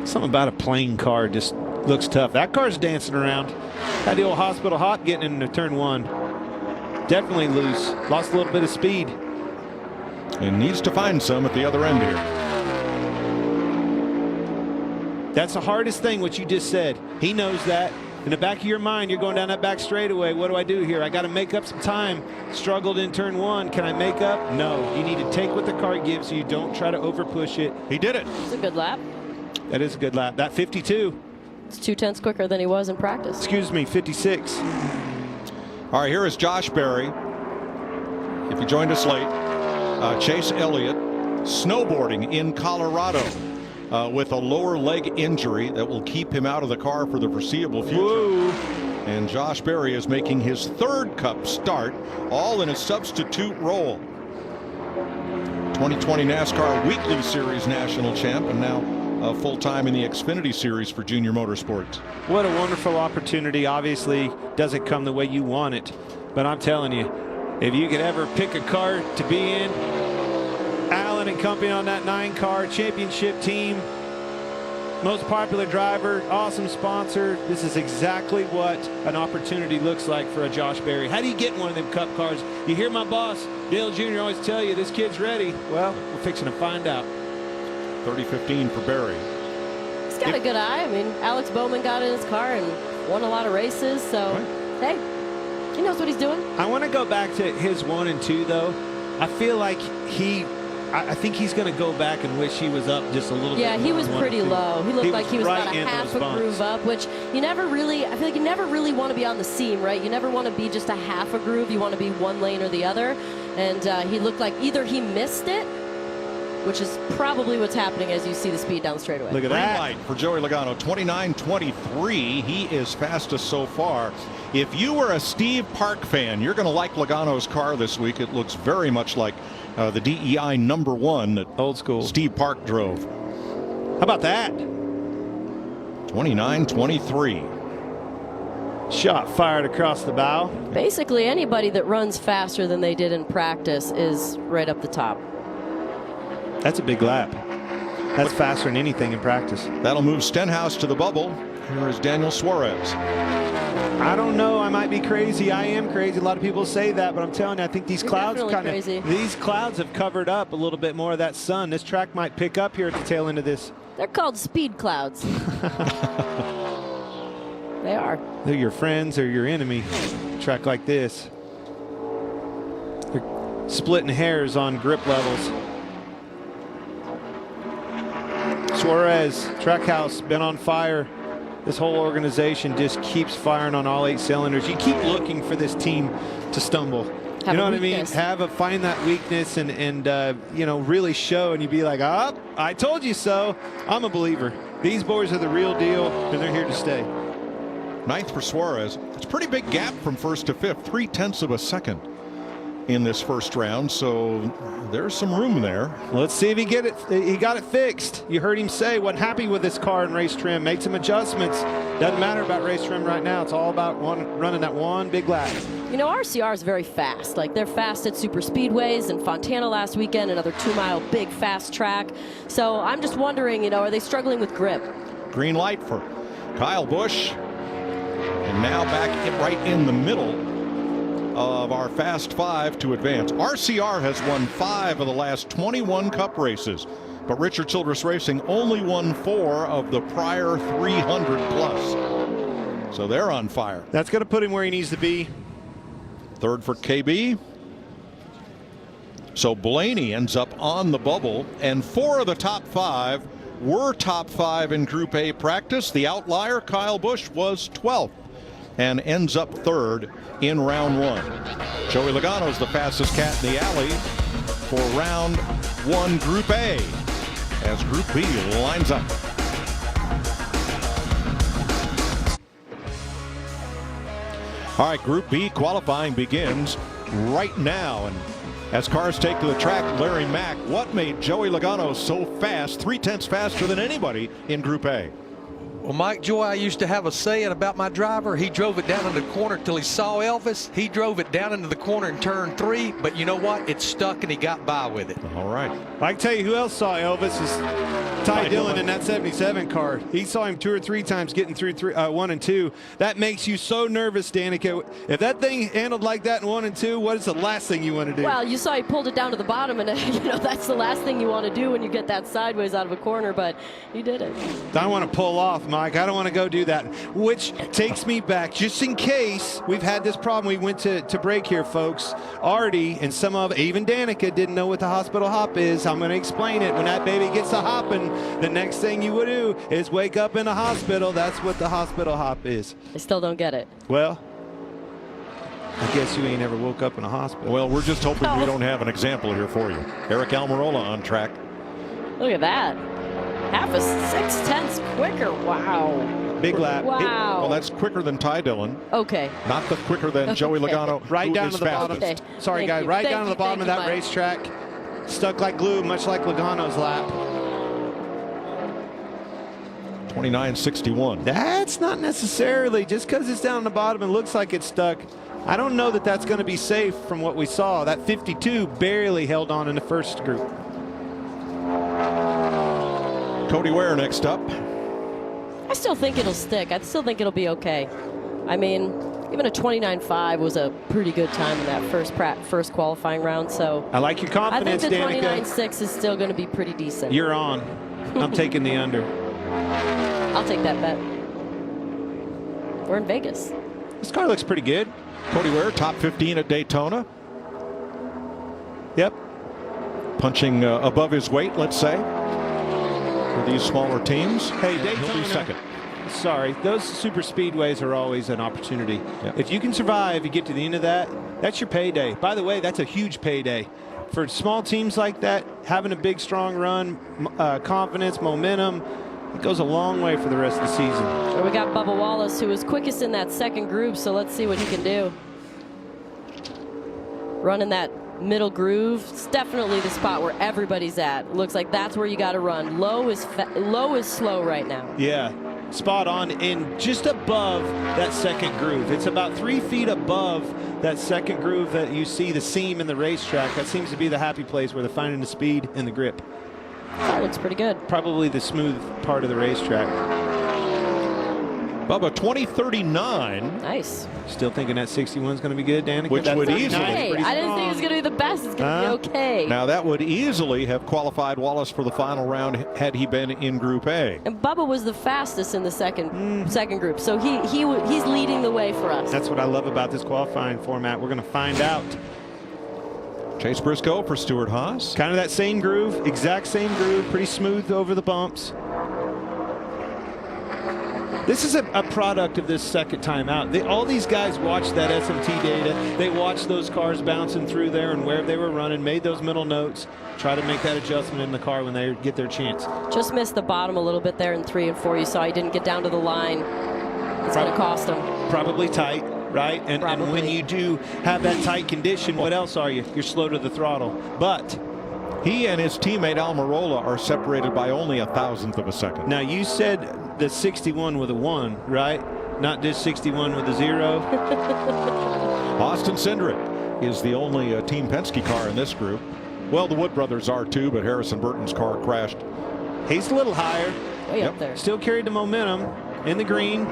Something about a plain car just looks tough. That car's dancing around. Had the old hospital hop getting into turn 1. Definitely loose. Lost a little bit of speed. And needs to find some at the other end here. That's the hardest thing, what you just said. He knows that. In the back of your mind, you're going down that back straightaway. What do I do here? I got to make up some time. Struggled in turn 1. Can I make up? No. You need to take what the car gives you. Don't try to over push it. He did it. It's a good lap. That is a good lap. That 52. It's 2/10 quicker than he was in practice. Excuse me, 56. All right, here is Josh Berry. If you joined us late, Chase Elliott snowboarding in Colorado with a lower leg injury that will keep him out of the car for the foreseeable future. Whoa. And Josh Berry is making his 3rd Cup start, all in a substitute role. 2020 NASCAR Weekly Series national champ, and now full-time in the Xfinity Series for Junior Motorsports. What a wonderful opportunity. Obviously doesn't come the way you want it, but I'm telling you, if you could ever pick a car to be in, Allen and company on that 9-car championship team, most popular driver, awesome sponsor. This is exactly what an opportunity looks like for a Josh Berry. How do you get in one of them Cup cars? You hear my boss Dale Jr. always tell you this kid's ready. Well, we're fixing to find out. 30-15 for Berry. He's got a good eye. I mean, Alex Bowman got in his car and won a lot of races. So, hey, he knows what he's doing. I want to go back to his 1 and 2, though. I feel like I think he's going to go back and wish he was up just a little bit. Yeah, he was pretty low. He looked like he was about a half a groove up, which you never really, I feel like you never really want to be on the seam, right? You never want to be just a half a groove. You want to be one lane or the other. And he looked like either he missed it, which is probably what's happening as you see the speed down straightaway. Look at that. Green light for Joey Logano, 29-23. He is fastest so far. If you were a Steve Park fan, you're going to like Logano's car this week. It looks very much like the DEI #1 that old school Steve Park drove. How about that? 29-23. Shot fired across the bow. Basically, anybody that runs faster than they did in practice is right up the top. That's a big lap. That's faster than anything in practice. That'll move Stenhouse to the bubble. Here is Daniel Suarez. I don't know. I might be crazy. I am crazy. A lot of people say that, but I'm telling you, I think these clouds these clouds have covered up a little bit more of that sun. This track might pick up here at the tail end of this. They're called speed clouds. They are. They're your friends or your enemy. A track like this. They're splitting hairs on grip levels. Suarez, Trackhouse, been on fire. This whole organization just keeps firing on all 8 cylinders. You keep looking for this team to stumble. You know what I mean? Find that weakness and you know, really show, and you'd be like, oh, I told you so. I'm a believer. These boys are the real deal, and they're here to stay. 9th for Suarez. It's a pretty big gap from 1st to 5th, 0.3 of a second in this first round, so there's some room there. Let's see if he got it fixed. You heard him say wasn't happy with this car in race trim, made some adjustments. Doesn't matter about race trim right now. It's all about running that one big lap. You know, RCR is very fast. Like, they're fast at super speedways, and Fontana last weekend, another 2-mile big fast track. So I'm just wondering, you know, are they struggling with grip? Green light for Kyle Busch, and now back right in the middle of our Fast 5 to advance. RCR has won 5 of the last 21 Cup races, but Richard Childress Racing only won 4 of the prior 300 plus. So they're on fire. That's going to put him where he needs to be. 3rd for KB. So Blaney ends up on the bubble, and 4 of the top 5 were top 5 in Group A practice. The outlier, Kyle Busch, was 12th and ends up 3rd in round 1. Joey Logano's the fastest cat in the alley for round 1 Group A as Group B lines up. All right, Group B qualifying begins right now. And as cars take to the track, Larry Mack, what made Joey Logano so fast, 3/10 faster than anybody in Group A? Well, Mike Joy, I used to have a saying about my driver. He drove it down in the corner till he saw Elvis. He drove it down into the corner in turn 3, but you know what? It stuck and he got by with it. All right. I can tell you who else saw Elvis is Ty Dillon in that 77 car. He saw him 2 or 3 times getting through 1 and 2. That makes you so nervous, Danica. If that thing handled like that in 1 and 2, what is the last thing you want to do? Well, you saw he pulled it down to the bottom, and that's the last thing you want to do when you get that sideways out of a corner, but he did it. I want to pull off, Mike. I don't want to go do that, which takes me back, just in case we've had this problem. We went to break here, folks. Artie and even Danica didn't know what the hospital hop is. I'm going to explain it. When that baby gets to hopping, the next thing you would do is wake up in a hospital. That's what the hospital hop is. I still don't get it. Well, I guess you ain't ever woke up in a hospital. Well, we're just hoping we don't have an example here for you. Eric Almirola on track. Look at that. Half a 6/10 quicker. Wow. Big lap. Wow. Well, that's quicker than Ty Dillon. Okay. Not the quicker than Joey Logano. Right down to the fastest. bottom. Sorry, guys. Right down to the bottom of that racetrack. Stuck like glue, much like Logano's lap. 29.61. That's not necessarily. Just because it's down on the bottom and looks like it's stuck, I don't know that that's going to be safe from what we saw. That 52 barely held on in the first group. Cody Ware next up. I still think it'll stick. I still think it'll be okay. I mean, even a 29.5 was a pretty good time in that first qualifying round. So I like your confidence, I think the Danica. 29.6 is still going to be pretty decent. You're on. I'm taking the under. I'll take that bet. We're in Vegas. This car looks pretty good. Cody Ware, top 15 at Daytona. Yep. Punching above his weight, let's say. For these smaller teams. Hey, He'll be Daytona. second. Sorry, those super speedways are always an opportunity. Yep. If you can survive, you get to the end of that, that's your payday. By the way, that's a huge payday. For small teams like that, having a big, strong run, confidence, momentum, it goes a long way for the rest of the season. Well, we got Bubba Wallace, who was quickest in that second group, so let's see what he can do. Running that middle groove, it's definitely the spot where everybody's at. Looks like that's where you got to run. Low is slow right now. Yeah, spot on, and just above that second groove. It's about 3 feet above that second groove that you see the seam in the racetrack. That seems to be the happy place where they're finding the speed and the grip. That looks pretty good. Probably the smooth part of the racetrack. Bubba, 2039. Nice. Still thinking that 61 is going to be good, Danica? Which would easily. Hey, I didn't think it was going to be the best. It's going to be okay. Now, that would easily have qualified Wallace for the final round had he been in Group A. And Bubba was the fastest in the second group, so he's leading the way for us. That's what I love about this qualifying format. We're going to find out. Chase Briscoe for Stuart Haas. Kind of that same groove, exact same groove, pretty smooth over the bumps. This is a product of this second time out. All these guys watched that SMT data. They watched those cars bouncing through there and where they were running, made those middle notes, try to make that adjustment in the car when they get their chance. Just missed the bottom a little bit there in 3 and 4. You saw he didn't get down to the line. It's going to cost him. Probably tight, right? And when you do have that tight condition, what else are you? You're slow to the throttle. But he and his teammate Almirola are separated by only 1/1000th of a second. Now, you said the 61 with a 1, right? Not just 61 with a 0. Austin Cindric is the only Team Penske car in this group. Well, the Wood brothers are too, but Harrison Burton's car crashed. He's a little higher. Way up there. Still carried the momentum in the green.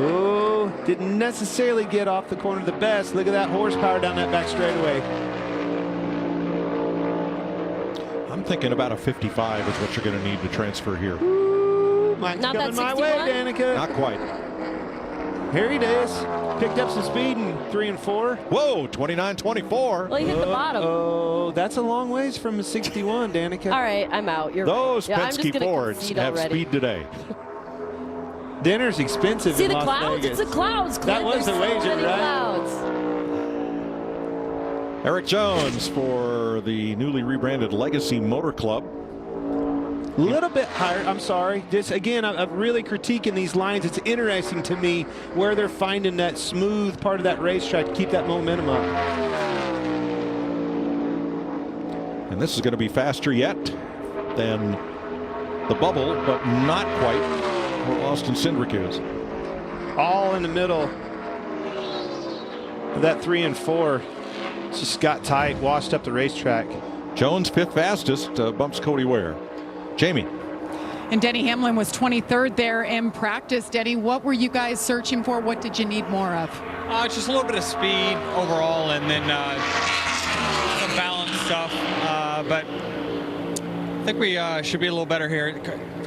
Oh, didn't necessarily get off the corner the best. Look at that horsepower down that back straightaway. I'm thinking about a 55 is what you're going to need to transfer here. Ooh, Mike's Not coming that my way, 61? Danica. Not quite. Here it is. Picked up some speed in 3 and 4. Whoa, 29.24. Well, he hit the bottom. Oh, that's a long ways from a 61, Danica. All right, I'm out. You're Those right. I'm just Penske gonna Fords concede have already. speed today. Dinner's expensive See in the Las clouds? Vegas. It's the clouds, Clint. That was There's the so wager, many right? clouds. Eric Jones for the newly rebranded Legacy Motor Club. A little bit higher. I'm sorry. Just again, I'm really critiquing these lines. It's interesting to me where they're finding that smooth part of that racetrack to keep that momentum up. And this is going to be faster yet than the bubble, but not quite where Austin Cindric is. All in the middle of that 3 and 4. Just got tight, washed up the racetrack. Jones, 5th fastest, bumps Cody Ware. Jamie. And Denny Hamlin was 23rd there in practice. Denny, what were you guys searching for? What did you need more of? Just a little bit of speed overall, and then some balance stuff. But I think we should be a little better here.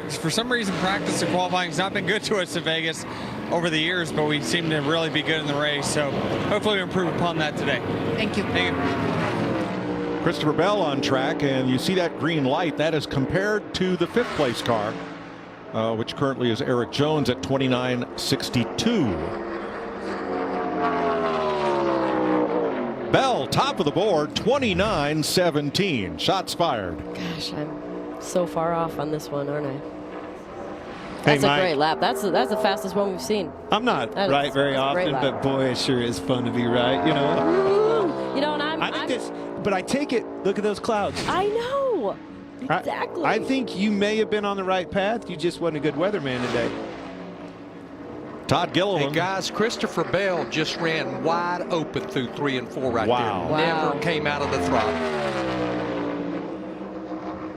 For some reason, practice and qualifying has not been good to us in Vegas over the years, but we seem to really be good in the race. So hopefully we improve upon that today. Thank you. Thank you. Christopher Bell on track, and you see that green light. That is compared to the 5th place car, which currently is Eric Jones at 29.62. Bell, top of the board, 29.17. Shots fired. Gosh, I'm so far off on this one, aren't I? Hey, That's a Mike. great lap. That's the fastest one we've seen. I'm not That right is- very that's a great often, lap. but boy, it sure is fun to be right, you know. You know, and I think this, but I take it. Look at those clouds. I know. Exactly. I think you may have been on the right path. You just wasn't a good weatherman today. Todd Gilliland. Hey guys, Christopher Bell just ran wide open through 3 and 4 right Wow. there. Wow. Never came out of the throttle.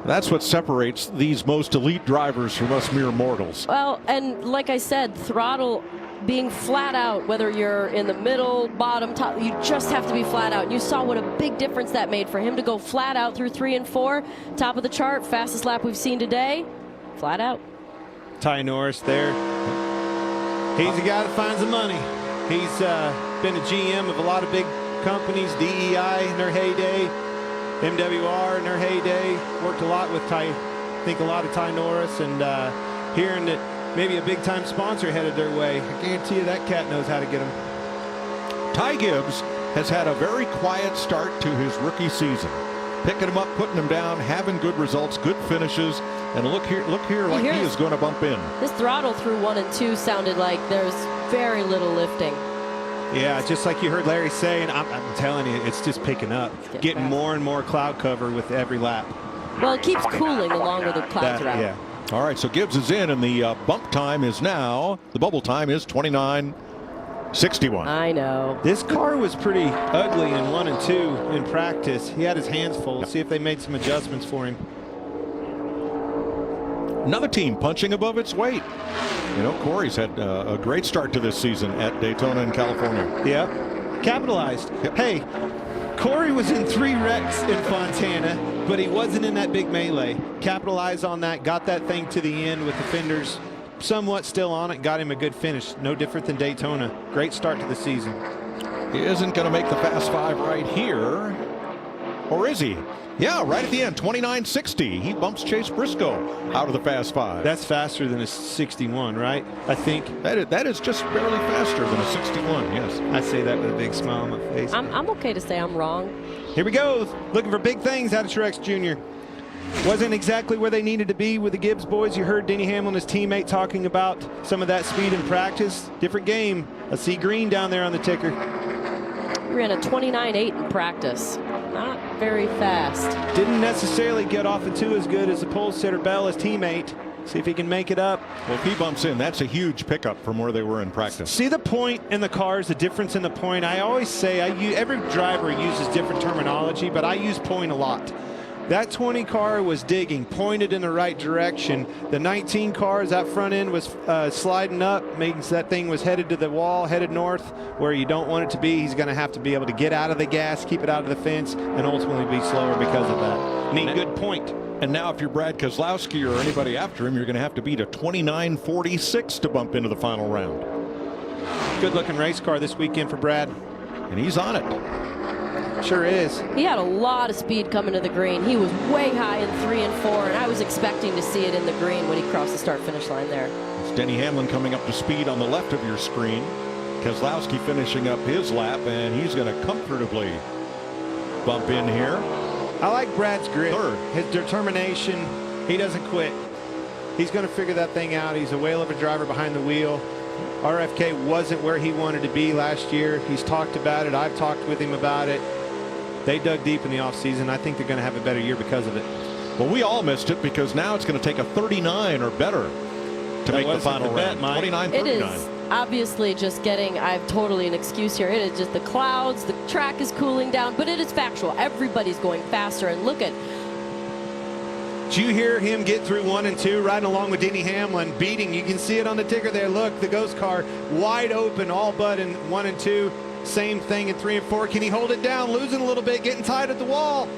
That's what separates these most elite drivers from us mere mortals. Well, and like I said, throttle being flat out, whether you're in the middle, bottom, top, you just have to be flat out. And you saw what a big difference that made for him to go flat out through 3 and 4. Top of the chart, fastest lap we've seen today, flat out. Ty Norris there. He's the guy that finds the money. He's been a GM of a lot of big companies, DEI in their heyday, MWR in their heyday. Worked a lot with Ty, I think a lot of Ty Norris, and hearing that maybe a big-time sponsor headed their way, I guarantee you that cat knows how to get them. Ty Gibbs has had a very quiet start to his rookie season. Picking him up, putting him down, having good results, good finishes, and look here, like he is going to bump in. This throttle through 1 and 2 sounded like there's very little lifting. Yeah, just like you heard Larry saying, I'm telling you, it's just picking up. Getting more and more cloud cover with every lap. Well, it keeps cooling the longer the clouds are out. Yeah. All right, so Gibbs is in, and the bump time is now, the bubble time is 29.61. I know. This car was pretty ugly in 1 and 2 in practice. He had his hands full. See if they made some adjustments for him. Another team punching above its weight. You know, Corey's had a great start to this season at Daytona in California. Yep. Capitalized. Yep. Hey, Corey was in 3 wrecks in Fontana, but he wasn't in that big melee. Capitalized on that, got that thing to the end with the fenders somewhat still on it, got him a good finish. No different than Daytona. Great start to the season. He isn't going to make the Fast 5 right here. Or is he? Yeah, right at the end, 29.60. He bumps Chase Briscoe out of the Fast 5. That's faster than a 61, right? I think. That is just barely faster than a 61, yes. I say that with a big smile on my face. I'm okay to say I'm wrong. Here we go. Looking for big things out of Truex Jr. Wasn't exactly where they needed to be with the Gibbs boys. You heard Denny Hamlin, his teammate, talking about some of that speed in practice. Different game. I see green down there on the ticker. We ran a 29.8 in practice. Not very fast. Didn't necessarily get off of 2 as good as the pole sitter Bell, his teammate. See if he can make it up. Well, if he bumps in, that's a huge pickup from where they were in practice. See the point in the cars, the difference in the point. I always say, every driver uses different terminology, but I use point a lot. That 20 car was digging, pointed in the right direction. The 19 cars, that front end was sliding up, means that thing was headed to the wall, headed north, where you don't want it to be. He's going to have to be able to get out of the gas, keep it out of the fence, and ultimately be slower because of that. Neat, good point. And now if you're Brad Keselowski or anybody after him, you're going to have to beat a 29.46 to bump into the final round. Good-looking race car this weekend for Brad. And he's on it. Sure is. He had a lot of speed coming to the green. He was way high in 3 and 4, and I was expecting to see it in the green when he crossed the start-finish line there. It's Denny Hamlin coming up to speed on the left of your screen. Keselowski finishing up his lap, and he's going to comfortably bump in here. I like Brad's grit. Third. His determination. He doesn't quit. He's going to figure that thing out. He's a whale of a driver behind the wheel. RFK wasn't where he wanted to be last year. He's talked about it. I've talked with him about it. They dug deep in the offseason. I think they're going to have a better year because of it. Well, we all missed it because now it's going to take a 39 or better to make the final round. 29-39. It is obviously just getting, I have totally an excuse here. It is just the clouds, the track is cooling down, but it is factual. Everybody's going faster, and look at. Did you hear him get through 1 and 2, riding along with Denny Hamlin, beating? You can see it on the ticker there. Look, the ghost car wide open, all but in 1 and 2. Same thing in 3 and 4. Can he hold it down? Losing a little bit, getting tied at the wall.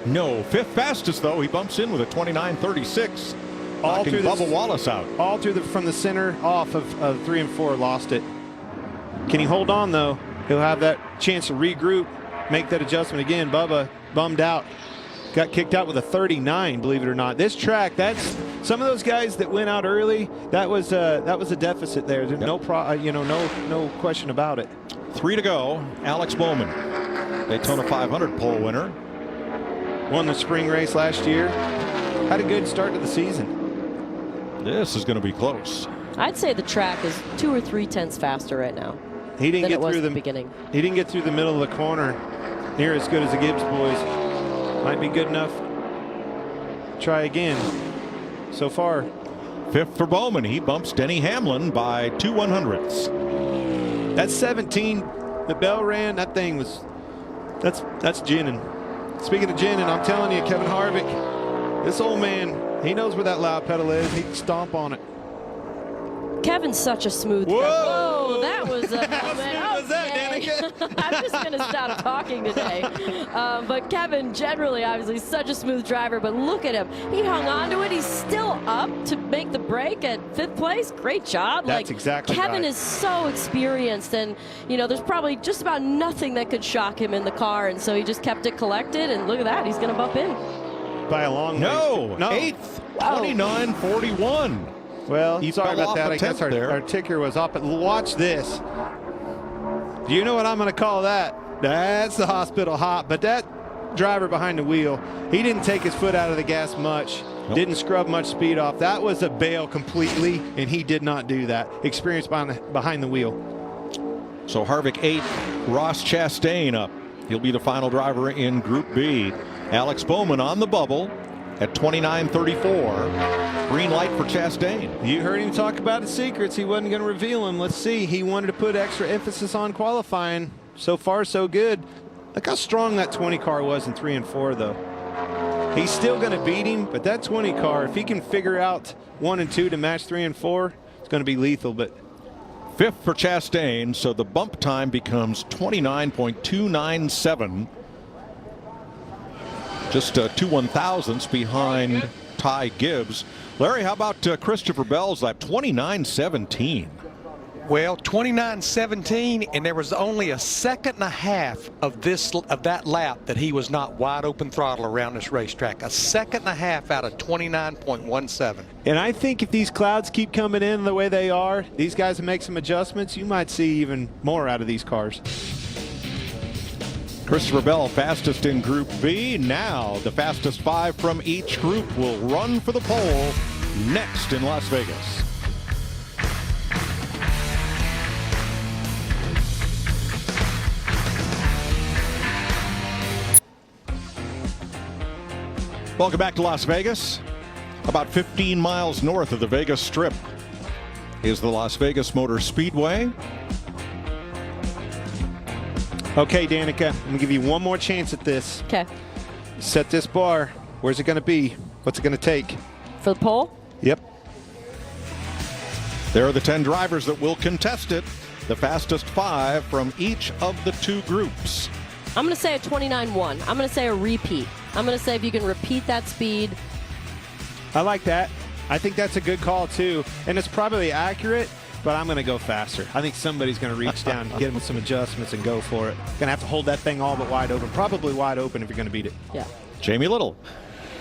No, fifth fastest though. He bumps in with a 29.36. All through Bubba Wallace out. All through from the center off of 3 and 4, lost it. Can he hold on though? He'll have that chance to regroup, make that adjustment again. Bubba bummed out, got kicked out with a 39. Believe it or not, this track, that's some of those guys that went out early. That was a deficit there. Yep. No question about it. 3 to go. Alex Bowman, Daytona 500 pole winner. Won the spring race last year. Had a good start to the season. This is going to be close. I'd say the track is 2 or 3 tenths faster right now. He didn't get through the beginning. He didn't get through the middle of the corner near as good as the Gibbs boys. Might be good enough. Try again. So far. Fifth for Bowman. He bumps Denny Hamlin by 2 100ths. That's 17. The bell ran. That thing was. That's ginning. Speaking of ginning, I'm telling you, Kevin Harvick, this old man, he knows where that loud pedal is. He can stomp on it. Kevin's such a smooth guy. Whoa, that was a How smooth was that, Danica? I'm just going to stop talking today. But Kevin, generally, obviously, such a smooth driver. But look at him. He hung on to it. He's still up to make the break at 5th place. Great job. That's exactly Kevin right. is so experienced. And, there's probably just about nothing that could shock him in the car. And so he just kept it collected. And look at that. He's going to bump in. By a long No. way. 8th. 29.41. Well, He sorry fell about off that. a I guess tenth there. our ticker was up. But watch this. Do you know what I'm going to call that? That's the hospital hop. But that driver behind the wheel, he didn't take his foot out of the gas much. Nope. Didn't scrub much speed off. That was a bail completely, and he did not do that. Experience behind the wheel. So Harvick 8th. Ross Chastain up. He'll be the final driver in Group B. Alex Bowman on the bubble at 29.34. Green light for Chastain. You heard him talk about the secrets. He wasn't going to reveal them. Let's see. He wanted to put extra emphasis on qualifying. So far, so good. Look how strong that 20 car was in 3 and 4, though. He's still going to beat him, but that 20 car, if he can figure out 1 and 2 to match 3 and 4, it's going to be lethal. But 5th for Chastain, so the bump time becomes 29.297. Just 2 1,000ths behind Ty Gibbs. Larry, how about Christopher Bell's lap? 29.17. Well, 29.17, and there was only a second and a half of that lap that he was not wide open throttle around this racetrack. A second and a half out of 29.17. And I think if these clouds keep coming in the way they are, these guys will make some adjustments. You might see even more out of these cars. Christopher Bell fastest in Group B. Now the fastest 5 from each group will run for the pole next in Las Vegas. Welcome back to Las Vegas. About 15 miles north of the Vegas Strip is the Las Vegas Motor Speedway. Okay, Danica, I'm going to give you one more chance at this. Okay. Set this bar. Where's it going to be? What's it going to take? For the pole? Yep. There are the 10 drivers that will contest it. The fastest 5 from each of the 2 groups. I'm going to say a 29.1. I'm going to say a repeat. I'm going to say if you can repeat that speed. I like that. I think that's a good call, too. And it's probably accurate, but I'm going to go faster. I think somebody's going to reach down, get him some adjustments, and go for it. Going to have to hold that thing all but wide open. Probably wide open if you're going to beat it. Yeah. Jamie Little.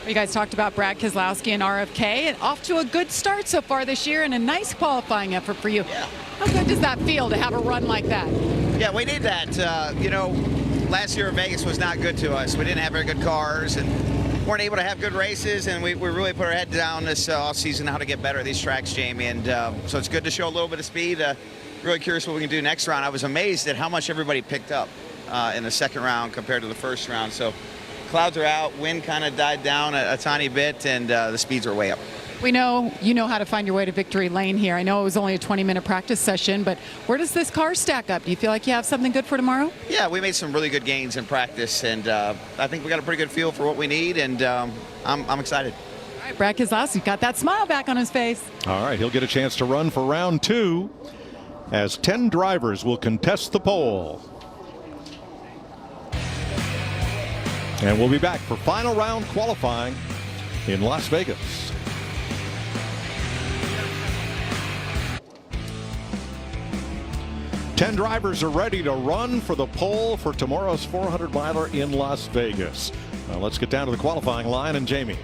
You guys talked about Brad Keselowski and RFK, and off to a good start so far this year and a nice qualifying effort for you. Yeah. How good does that feel to have a run like that? Yeah, we need that. Last year in Vegas was not good to us. We didn't have very good cars and weren't able to have good races, and we really put our head down this offseason how to get better at these tracks, Jamie. And so it's good to show a little bit of speed. really curious what we can do next round. I was amazed at how much everybody picked up in the second round compared to the first round. So clouds are out, wind kind of died down a tiny bit, and the speeds are way up. We know you know how to find your way to victory lane here. I know it was only a 20-minute practice session, but where does this car stack up? Do you feel like you have something good for tomorrow? Yeah, we made some really good gains in practice, and I think we got a pretty good feel for what we need, and I'm excited. All right, Brad Keselowski got that smile back on his face. All right, he'll get a chance to run for round 2 as 10 drivers will contest the pole. And we'll be back for final round qualifying in Las Vegas. Ten drivers are ready to run for the pole for tomorrow's 400-miler in Las Vegas. Now let's get down to the qualifying line, and Jamie.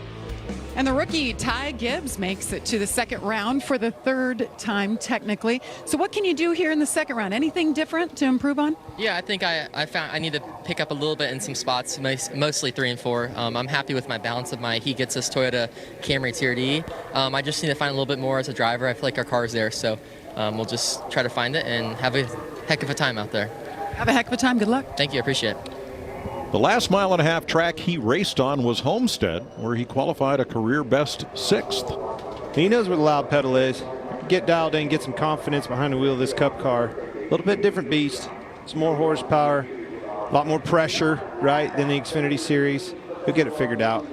And the rookie Ty Gibbs makes it to the second round for the third time technically. So what can you do here in the second round? Anything different to improve on? Yeah, I think I found I need to pick up a little bit in some spots, mostly 3 and 4. I'm happy with my balance of my He Gets Us Toyota Camry TRD. I just need to find a little bit more as a driver. I feel like our car's there, so we'll just try to find it and have a heck of a time out there. Have a heck of a time. Good luck. Thank you. I appreciate it. The last mile-and-a-half track he raced on was Homestead, where he qualified a career-best 6th. He knows where the loud pedal is. Get dialed in, get some confidence behind the wheel of this Cup car. A little bit different beast. Some more horsepower, a lot more pressure, right, than the Xfinity Series. He'll get it figured out.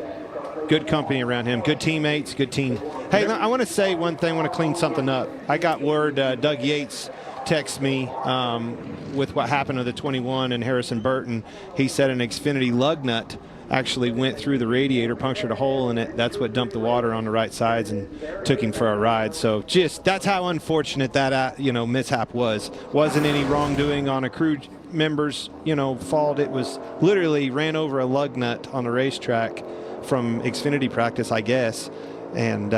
Good company around him. Good teammates, good team. Hey, I want to say one thing. I want to clean something up. I got word Doug Yates texted me with what happened to the 21 and Harrison Burton. He said an Xfinity lug nut actually went through the radiator, punctured a hole in it. That's what dumped the water on the right sides and took him for a ride. So just that's how unfortunate that mishap was. Wasn't any wrongdoing on a crew member's fault. It was literally ran over a lug nut on the racetrack from Xfinity practice, I guess. And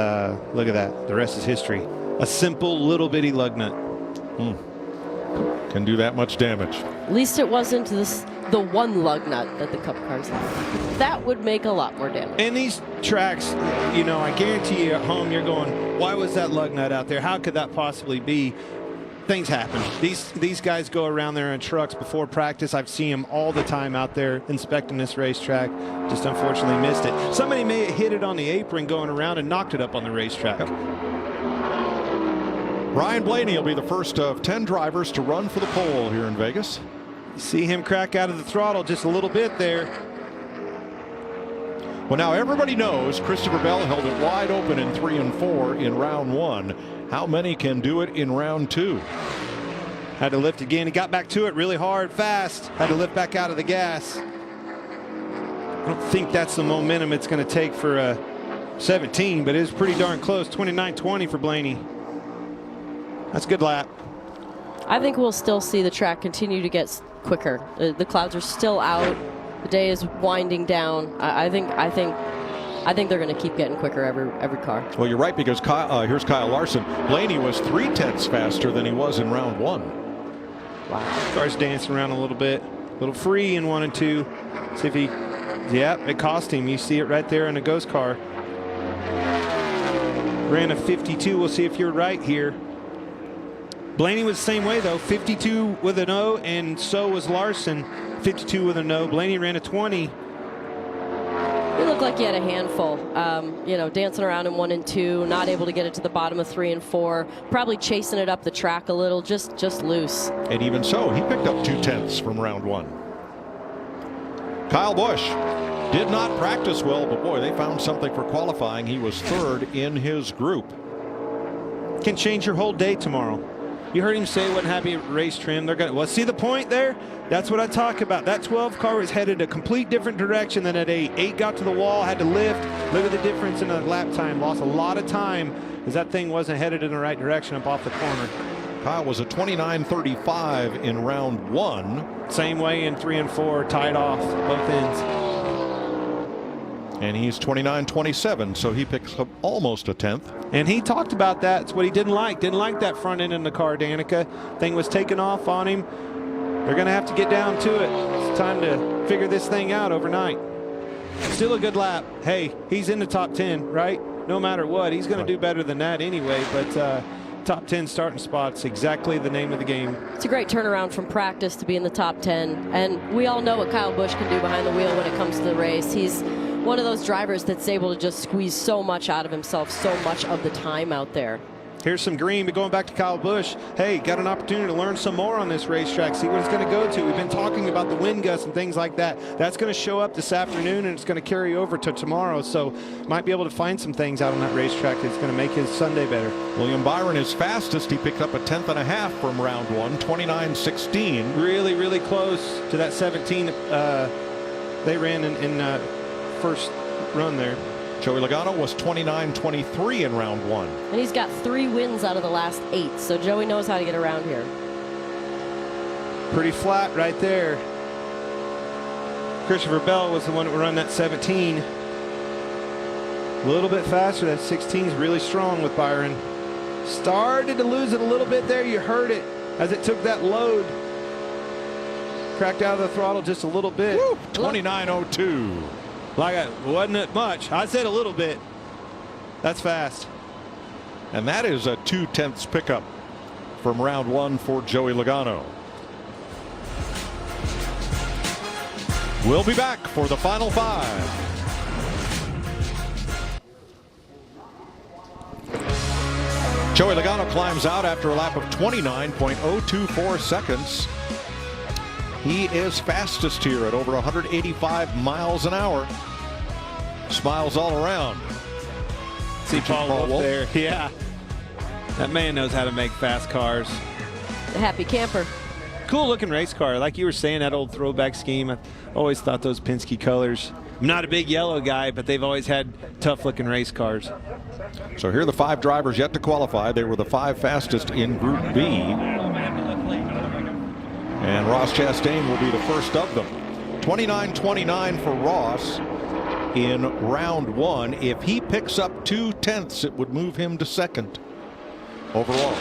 look at that. The rest is history. A simple little bitty lug nut. Can do that much damage. At least it wasn't the one lug nut that the Cup cars have. That would make a lot more damage. And these tracks, I guarantee you at home you're going, why was that lug nut out there? How could that possibly be? Things happen. These guys go around there in trucks before practice. I've seen them all the time out there inspecting this racetrack. Just unfortunately missed it. Somebody may have hit it on the apron going around and knocked it up on the racetrack. Ryan Blaney will be the first of 10 drivers to run for the pole here in Vegas. You see him crack out of the throttle just a little bit there. Well, now everybody knows Christopher Bell held it wide open in 3 and 4 in round 1. How many can do it in round 2? Had to lift again. He got back to it really hard, fast. Had to lift back out of the gas. I don't think that's the momentum it's going to take for 17, but it is pretty darn close. 29.20 for Blaney. That's a good lap. I think we'll still see the track continue to get quicker. The clouds are still out. The day is winding down. I think they're going to keep getting quicker every car. Well, you're right, because here's Kyle Larson. Blaney was 0.3 faster than he was in round 1. Wow. Car's dancing around a little bit. A little free in 1 and 2. See if he, it cost him. You see it right there in the ghost car. Ran a 52. We'll see if you're right here. Blaney was the same way, though. 52 with an O, and so was Larson. 52 with an O. Blaney ran a 20. He looked like he had a handful. Dancing around in 1 and 2, not able to get it to the bottom of 3 and 4. Probably chasing it up the track a little, just loose. And even so, he picked up 0.2 from round 1. Kyle Busch did not practice well, but boy, they found something for qualifying. He was 3rd in his group. Can change your whole day tomorrow. You heard him say he wasn't happy at race trim. They're going to, see the point there? That's what I talk about. That 12 car was headed a complete different direction than at 8. 8 got to the wall, had to lift. Look at the difference in the lap time. Lost a lot of time because that thing wasn't headed in the right direction up off the corner. Kyle was a 29.35 in round 1. Same way in 3 and 4, tied off both ends. And he's 29.27, so he picks up almost a 10th. And he talked about that. It's what he didn't like. Didn't like that front end in the car, Danica. Thing was taking off on him. They're going to have to get down to it. It's time to figure this thing out overnight. Still a good lap. Hey, he's in the top 10, right? No matter what. He's going to do better than that anyway. But top 10 starting spots, exactly the name of the game. It's a great turnaround from practice to be in the top 10. And we all know what Kyle Busch can do behind the wheel when it comes to the race. He's one of those drivers that's able to just squeeze so much out of himself, so much of the time out there. Here's some green, but going back to Kyle Busch, hey, got an opportunity to learn some more on this racetrack, see what it's going to go to. We've been talking about the wind gusts and things like that. That's going to show up this afternoon, and it's going to carry over to tomorrow. So might be able to find some things out on that racetrack that's going to make his Sunday better. William Byron is fastest. He picked up a 1/10.5 from round 1, 29.16. Really, really close to that 17 they ran in first run there. Joey Logano was 29.23 in round 1. And he's got 3 wins out of the last 8, so Joey knows how to get around here. Pretty flat right there. Christopher Bell was the one that would run that 17. A little bit faster. That 16 is really strong with Byron. Started to lose it a little bit there. You heard it as it took that load. Cracked out of the throttle just a little bit. 29.02. Wasn't it much? I said a little bit. That's fast. And that is a 2/10 pickup from round 1 for Joey Logano. We'll be back for the final 5. Joey Logano climbs out after a lap of 29.024 seconds. He is fastest here at over 185 miles an hour. Smiles all around. See Paul Wolf there. Yeah. That man knows how to make fast cars. The happy camper. Cool looking race car. Like you were saying, that old throwback scheme. I always thought those Penske colors. I'm not a big yellow guy, but they've always had tough looking race cars. So here are the 5 drivers yet to qualify. They were the 5 fastest in Group B. And Ross Chastain will be the first of them. 29.29 for Ross in round 1. If he picks up 2/10, it would move him to second overall.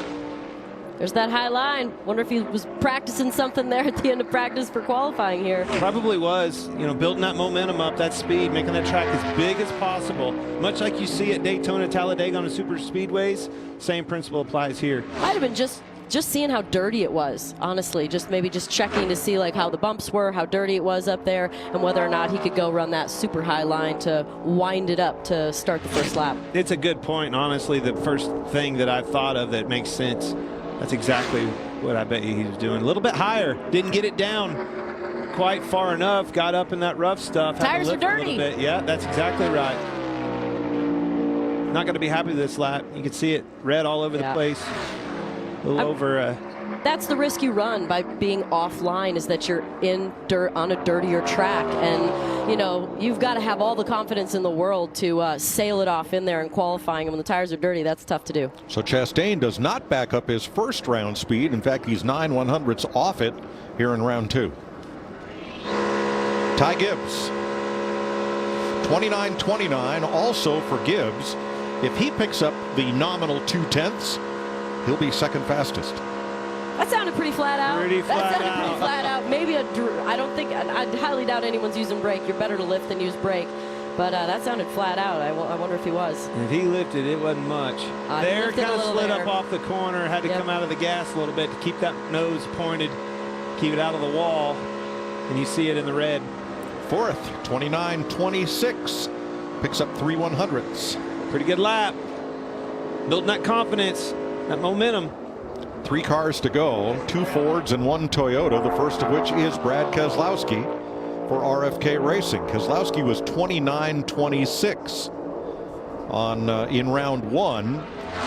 There's that high line. Wonder if he was practicing something there at the end of practice for qualifying here. Probably was. You know, building that momentum up, that speed, making that track as big as possible. Much like you see at Daytona, Talladega on the super speedways, same principle applies here. Might have been just seeing how dirty it was, honestly. Maybe just checking to see like how the bumps were, how dirty it was up there, and whether or not he could go run that super high line to wind it up to start the first lap. It's a good point. Honestly, the first thing that I've thought of that makes sense, that's exactly what I bet you he was doing. A little bit higher. Didn't get it down quite far enough. Got up in that rough stuff. Tires are dirty. Yeah, that's exactly right. Not going to be happy with this lap. You can see it red all over the place. A little over. That's the risk you run by being offline, is that you're in dirt on a dirtier track, and you know you've got to have all the confidence in the world to sail it off in there and qualifying. And when the tires are dirty, that's tough to do. So Chastain does not back up his first round speed. In fact, he's 9/100ths off it here in round 2. Ty Gibbs, 29.29 also for Gibbs. If he picks up the nominal 2/10, he'll be second fastest. That sounded pretty flat out. Pretty flat out. Maybe I highly doubt anyone's using brake. You're better to lift than use brake. But that sounded flat out. I wonder if he was. If he lifted, it wasn't much. There, kind of slid up off the corner. Had to come out of the gas a little bit to keep that nose pointed, keep it out of the wall. And you see it in the red. Fourth, 29.26. Picks up 3/100ths. Pretty good lap. Building that confidence, that momentum. 3 cars to go, 2 Fords and 1 Toyota, the first of which is Brad Keselowski for RFK Racing. Keselowski was 29.26 in round 1,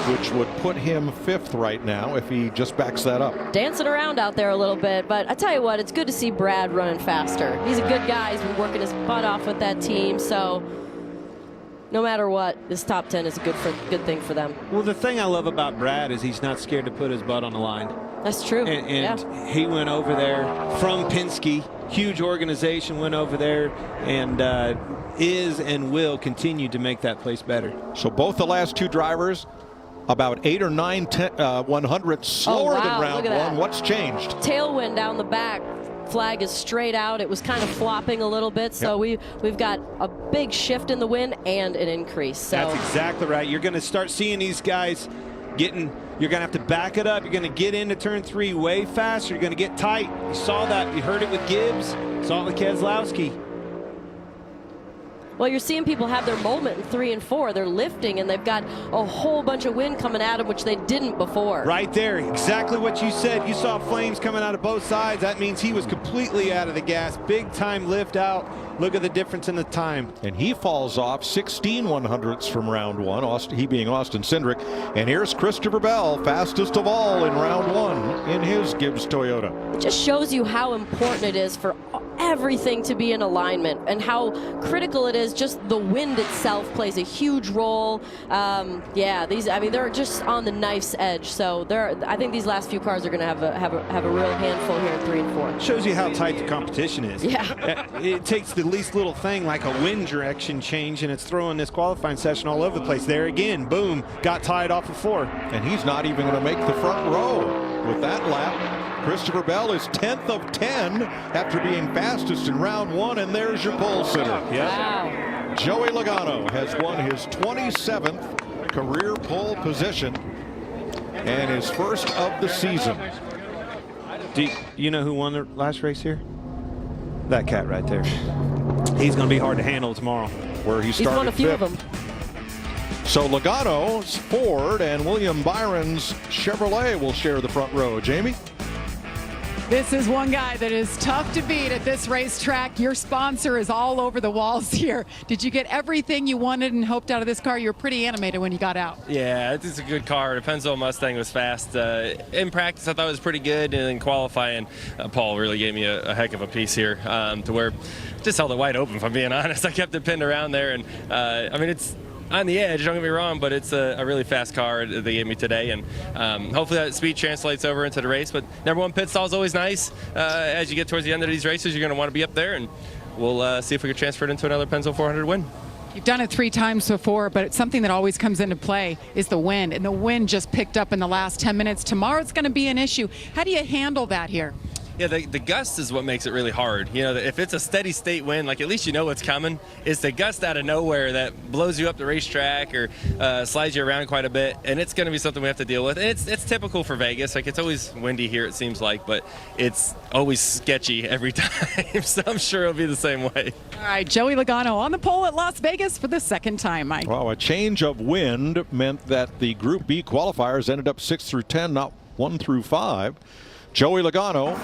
which would put him 5th right now if he just backs that up. Dancing around out there a little bit, but I tell you what, it's good to see Brad running faster. He's a good guy. He's been working his butt off with that team, so no matter what, this top 10 is a good thing for them. Well, the thing I love about Brad is he's not scared to put his butt on the line. That's true. And he went over there from Penske, huge organization, went over there and is and will continue to make that place better. So both the last 2 drivers about 8 or 9 100ths slower than round 1. What's changed? Tailwind down the back. Flag is straight out. It was kind of flopping a little bit, so we've got a big shift in the wind and an increase. So that's exactly right. You're going to start seeing these guys getting You're going to have to back it up. You're going to get into turn 3 way faster. You're going to get tight. You saw that. You heard it with Gibbs. Saw it with Keselowski. Well, you're seeing people have their moment in 3 and 4. They're lifting, and they've got a whole bunch of wind coming at them, which they didn't before. Right there, exactly what you said. You saw flames coming out of both sides. That means he was completely out of the gas. Big time lift out. Look at the difference in the time. And he falls off 16 100ths from round 1, he being Austin Cindric. And here's Christopher Bell, fastest of all in round 1 in his Gibbs Toyota. It just shows you how important it is for everything to be in alignment and how critical it is. Just the wind itself plays a huge role. They're just on the knife's edge. So I think these last few cars are going to have a real handful here in 3 and 4. Shows you how tight the competition is. Yeah. It takes the least little thing like a wind direction change, and it's throwing this qualifying session all over the place. There again, boom, got tied off of 4. And he's not even going to make the front row with that lap. Christopher Bell is 10th of 10 after being fastest in round 1, and there's your pole sitter. Wow. Joey Logano has won his 27th career pole position and his first of the season. Do you know who won the last race here? That cat right there. He's going to be hard to handle tomorrow. Where he started. He's won a few fifth. of them. So Logano's Ford and William Byron's Chevrolet will share the front row. Jamie? This is one guy that is tough to beat at this racetrack. Your sponsor is all over the walls here. Did you get everything you wanted and hoped out of this car? You were pretty animated when you got out. Yeah, it's a good car. The Pennzoil Mustang was fast. In practice, I thought it was pretty good. And in qualifying, Paul really gave me a heck of a piece here to where just held it wide open, if I'm being honest. I kept it pinned around there. And, it's on the edge, don't get me wrong, but it's a really fast car they gave me today, and hopefully that speed translates over into the race. But number 1 pit stall is always nice. As you get towards the end of these races, you're going to want to be up there, and we'll see if we can transfer it into another Pennzoil 400 win. You've done it 3 times before, but it's something that always comes into play is the wind, and the wind just picked up in the last 10 minutes. Tomorrow it's going to be an issue. How do you handle that here? Yeah, the gust is what makes it really hard. You know, if it's a steady state wind, like at least you know what's coming. It's the gust out of nowhere that blows you up the racetrack or slides you around quite a bit, and it's going to be something we have to deal with. And it's typical for Vegas. Like, it's always windy here, it seems like, but it's always sketchy every time. So I'm sure it'll be the same way. All right, Joey Logano on the pole at Las Vegas for the second time, Mike. Well, a change of wind meant that the Group B qualifiers ended up 6 through 10, not 1 through 5. Joey Logano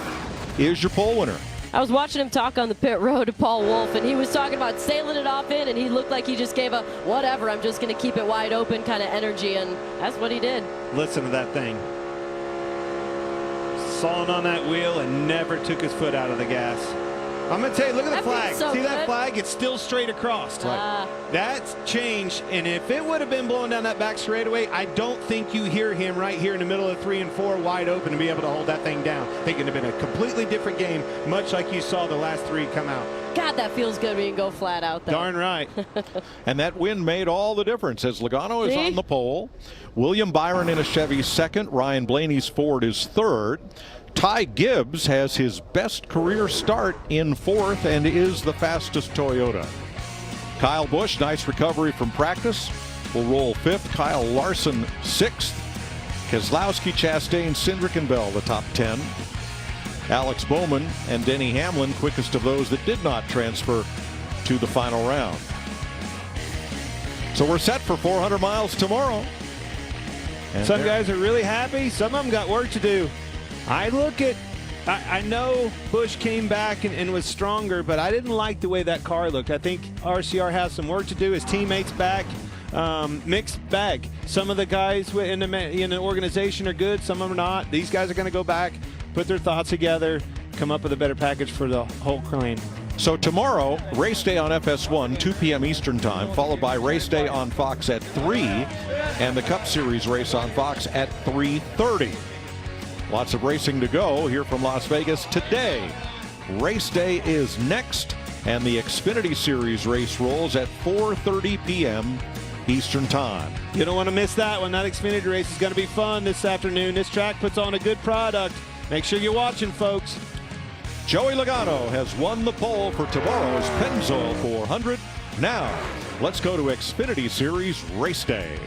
is your pole winner. I was watching him talk on the pit road to Paul Wolfe, and he was talking about sailing it off in, and he looked like he just gave a whatever, I'm just going to keep it wide open kind of energy, and that's what he did. Listen to that thing. Sawing on that wheel and never took his foot out of the gas. I'm going to tell you, look at the flag. So See good. that flag? It's still straight across. That's changed, and if it would have been blowing down that back straightaway, I don't think you hear him right here in the middle of 3 and 4 wide open to be able to hold that thing down. I think it would have been a completely different game, much like you saw the last 3 come out. God, that feels good when you can go flat out there. Darn right. And that wind made all the difference as Logano is on the pole. William Byron in a Chevy second. Ryan Blaney's Ford is third. Ty Gibbs has his best career start in 4th and is the fastest Toyota. Kyle Busch, nice recovery from practice, will roll 5th. Kyle Larson 6th. Keselowski, Chastain, Cindric, and Bell the top 10. Alex Bowman and Denny Hamlin quickest of those that did not transfer to the final round. So we're set for 400 miles tomorrow. And some guys are really happy. Some of them got work to do. I know Busch came back and was stronger, but I didn't like the way that car looked. I think RCR has some work to do. His teammates back, mixed bag. Some of the guys in the organization are good, some of them are not. These guys are going to go back, put their thoughts together, come up with a better package for the whole claim. So tomorrow, race day on FS1, 2 p.m. Eastern time, followed by race day on Fox at 3, and the Cup Series race on Fox at 3:30. Lots of racing to go here from Las Vegas today. Race day is next, and the Xfinity Series race rolls at 4:30 p.m. Eastern time. You don't want to miss that one. That Xfinity race is going to be fun this afternoon. This track puts on a good product. Make sure you're watching, folks. Joey Logano has won the pole for tomorrow's Pennzoil 400. Now, let's go to Xfinity Series race day.